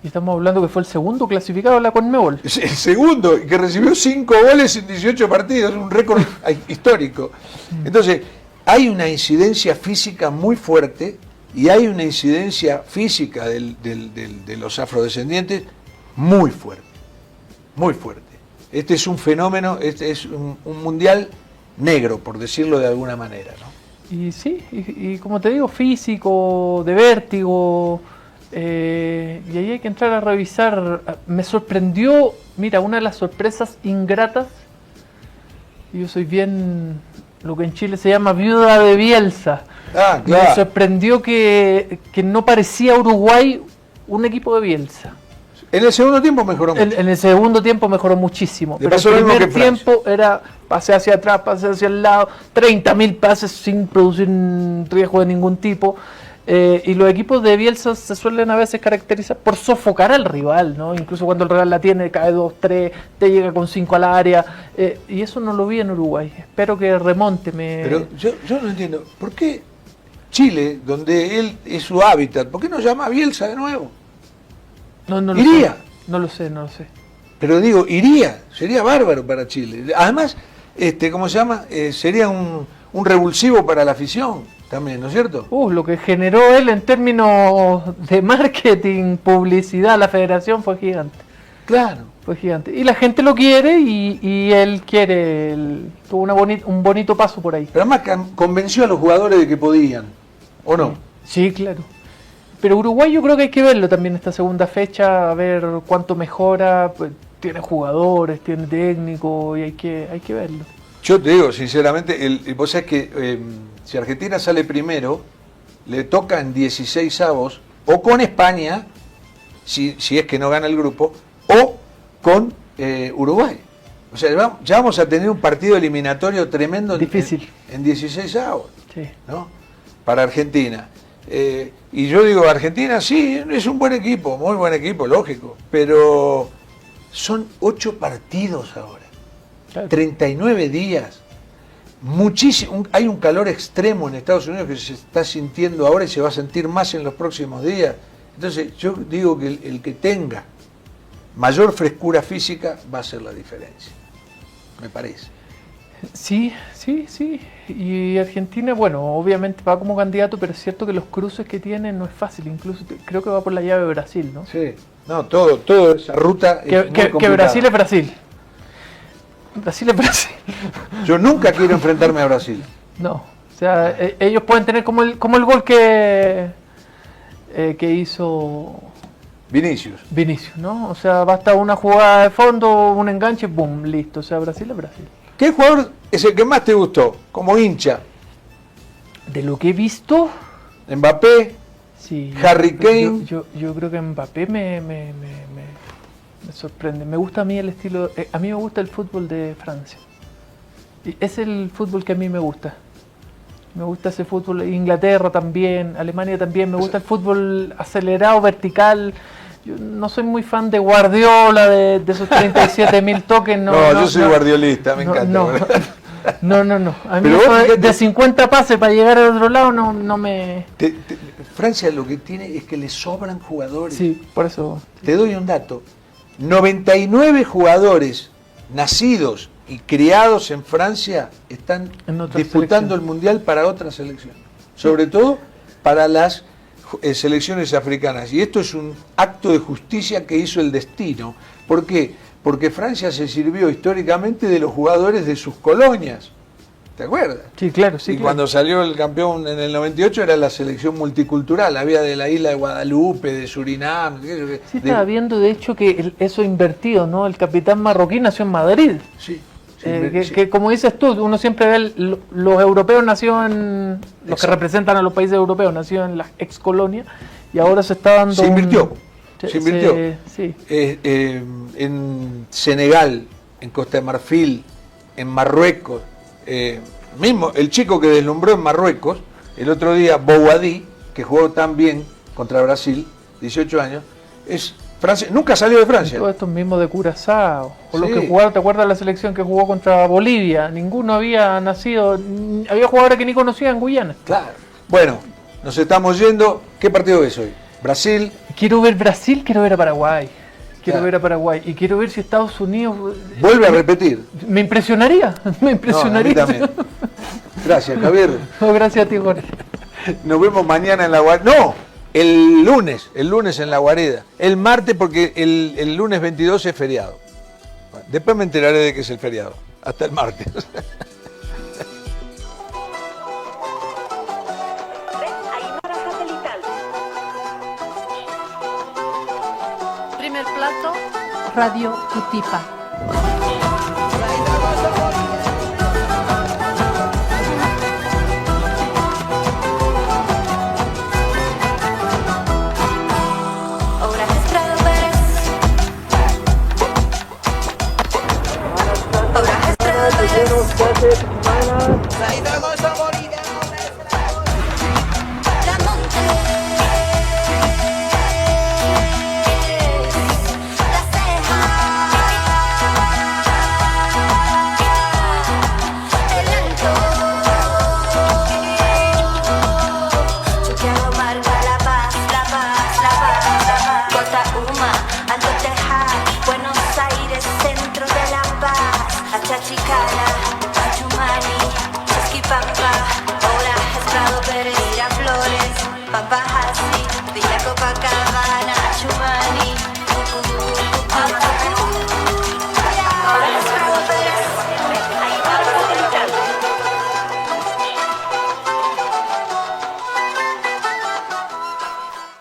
I: Y estamos hablando que fue el segundo clasificado a la Conmebol.
A: El segundo, que recibió 5 goles en 18 partidos, un récord histórico. Entonces, hay una incidencia física muy fuerte y hay una incidencia física de los afrodescendientes muy fuerte, muy fuerte. Este es un fenómeno, este es un mundial negro, por decirlo de alguna manera, ¿no?
I: Y sí, y como te digo, físico, de vértigo... y ahí hay que entrar a revisar. Me sorprendió, mira, una de las sorpresas ingratas, yo soy bien lo que en Chile se llama viuda de Bielsa.
A: Ah, claro.
I: Me sorprendió que no parecía Uruguay un equipo de Bielsa.
A: En el segundo tiempo mejoró mucho.
I: En el segundo tiempo mejoró muchísimo.
A: Le
I: Pero
A: pasó
I: el
A: lo mismo
I: primer
A: que en Francia.
I: tiempo era pase hacia atrás, pase hacia el lado, 30.000 pases sin producir riesgo de ningún tipo. Y los equipos de Bielsa se suelen a veces caracterizar por sofocar al rival, ¿no? Incluso cuando el rival la tiene, cae 2-3, te llega con 5 al área. Y eso no lo vi en Uruguay. Espero que remonte.
A: Pero yo no entiendo, ¿por qué Chile, donde él es su hábitat, por qué no llama a Bielsa de nuevo?
I: No
A: iría.
I: No lo sé.
A: Pero digo, iría, sería bárbaro para Chile. Además, ¿cómo se llama? Sería un revulsivo para la afición también, ¿no es cierto?
I: Lo que generó él en términos de marketing, publicidad, la federación fue gigante.
A: Claro.
I: Fue gigante. Y la gente lo quiere y él quiere. Tuvo un bonito paso por ahí.
A: Pero además convenció a los jugadores de que podían, ¿o no?
I: Sí, claro. Pero Uruguay yo creo que hay que verlo también esta segunda fecha, a ver cuánto mejora. Pues, tiene jugadores, tiene técnico y hay que verlo.
A: Yo te digo, sinceramente, vos sabés que si Argentina sale primero, le toca en 16avos, o con España, si es que no gana el grupo, o con Uruguay. O sea, ya vamos a tener un partido eliminatorio tremendo.
I: Difícil.
A: En 16avos,
I: Sí.
A: ¿no? Para Argentina. Y yo digo, Argentina sí, es un buen equipo, muy buen equipo, lógico, pero son 8 partidos ahora.
I: Claro.
A: 39 días. muchísimo, hay un calor extremo en Estados Unidos que se está sintiendo ahora y se va a sentir más en los próximos días. Entonces yo digo que el que tenga mayor frescura física va a hacer la diferencia, me parece.
I: Sí. Y Argentina, bueno, obviamente va como candidato, pero es cierto que los cruces que tiene no es fácil. Incluso creo que va por la llave de Brasil, ¿no?
A: Sí, no, todo esa ruta es muy
I: Que
A: complicada.
I: Brasil es Brasil. Brasil es Brasil.
A: Yo nunca quiero enfrentarme a Brasil.
I: No, o sea, ellos pueden tener como el gol que hizo
A: Vinicius,
I: ¿no? O sea, basta una jugada de fondo, un enganche, boom, listo. O sea, Brasil es Brasil.
A: ¿Qué jugador es el que más te gustó como hincha?
I: De lo que he visto,
A: Mbappé,
I: sí.
A: Harry Kane.
I: Yo creo que Mbappé me sorprende. Me gusta a mí el estilo. A mí me gusta el fútbol de Francia. Y es el fútbol que a mí me gusta. Me gusta ese fútbol. Inglaterra también, Alemania también. Me gusta el fútbol acelerado, vertical. Yo no soy muy fan de Guardiola, de esos 37.000 toques.
A: No, yo soy guardiolista, me encanta.
I: No. A mí
A: Pero vos, fíjate,
I: de 50 pases para llegar al otro lado no me...
A: Francia lo que tiene es que le sobran jugadores.
I: Sí, por eso...
A: Te doy un dato. 99 jugadores nacidos y criados en Francia están disputando el Mundial para otra selección. Sobre todo para las selecciones africanas. Y esto es un acto de justicia que hizo el destino. ¿Por qué? Porque Francia se sirvió históricamente de los jugadores de sus colonias. ¿Te acuerdas?
I: Sí, claro, sí.
A: Y cuando salió el campeón en el 98 era la selección multicultural. Había de la isla de Guadalupe, de Surinam.
I: Sí, estaba viendo de hecho que eso invertido, ¿no? El capitán marroquí nació en Madrid.
A: Sí.
I: Que como dices tú, uno siempre ve los europeos nacidos en... Los que representan a los países europeos nacidos en las ex colonias y ahora se está dando...
A: Se invirtió.
I: Sí.
A: En Senegal, en Costa de Marfil, en Marruecos. Mismo el chico que deslumbró en Marruecos, el otro día, Bouhaddi, que jugó tan bien contra Brasil, 18 años, es Francia, nunca salió de Francia.
I: Todos estos mismos de Curazao, o los
A: Sí.
I: que jugaron, ¿te acuerdas de la selección que jugó contra Bolivia? Ninguno había nacido, había jugadores que ni conocían en Guyana.
A: Claro. Bueno, nos estamos yendo. ¿Qué partido ves hoy? Brasil.
I: Quiero ver Brasil, quiero ver a Paraguay. Quiero
A: Claro.
I: ver a Paraguay y quiero ver si Estados Unidos...
A: Vuelve a repetir.
I: Me impresionaría, me impresionaría.
A: No, a mí también. Gracias, Javier.
I: No, gracias a ti, Jorge.
A: Nos vemos mañana en la Guarida. No, el lunes en la Guarida. El martes porque el lunes 22 es feriado. Bueno, después me enteraré de que es el feriado. Hasta el martes.
B: Primer plato, Radio Cutipa.
J: Chachicala, Achumani, Chasquipampa, Hola, Estrado Pérez, Miraflores, Papajazi, Villa Copacabana, Achumani.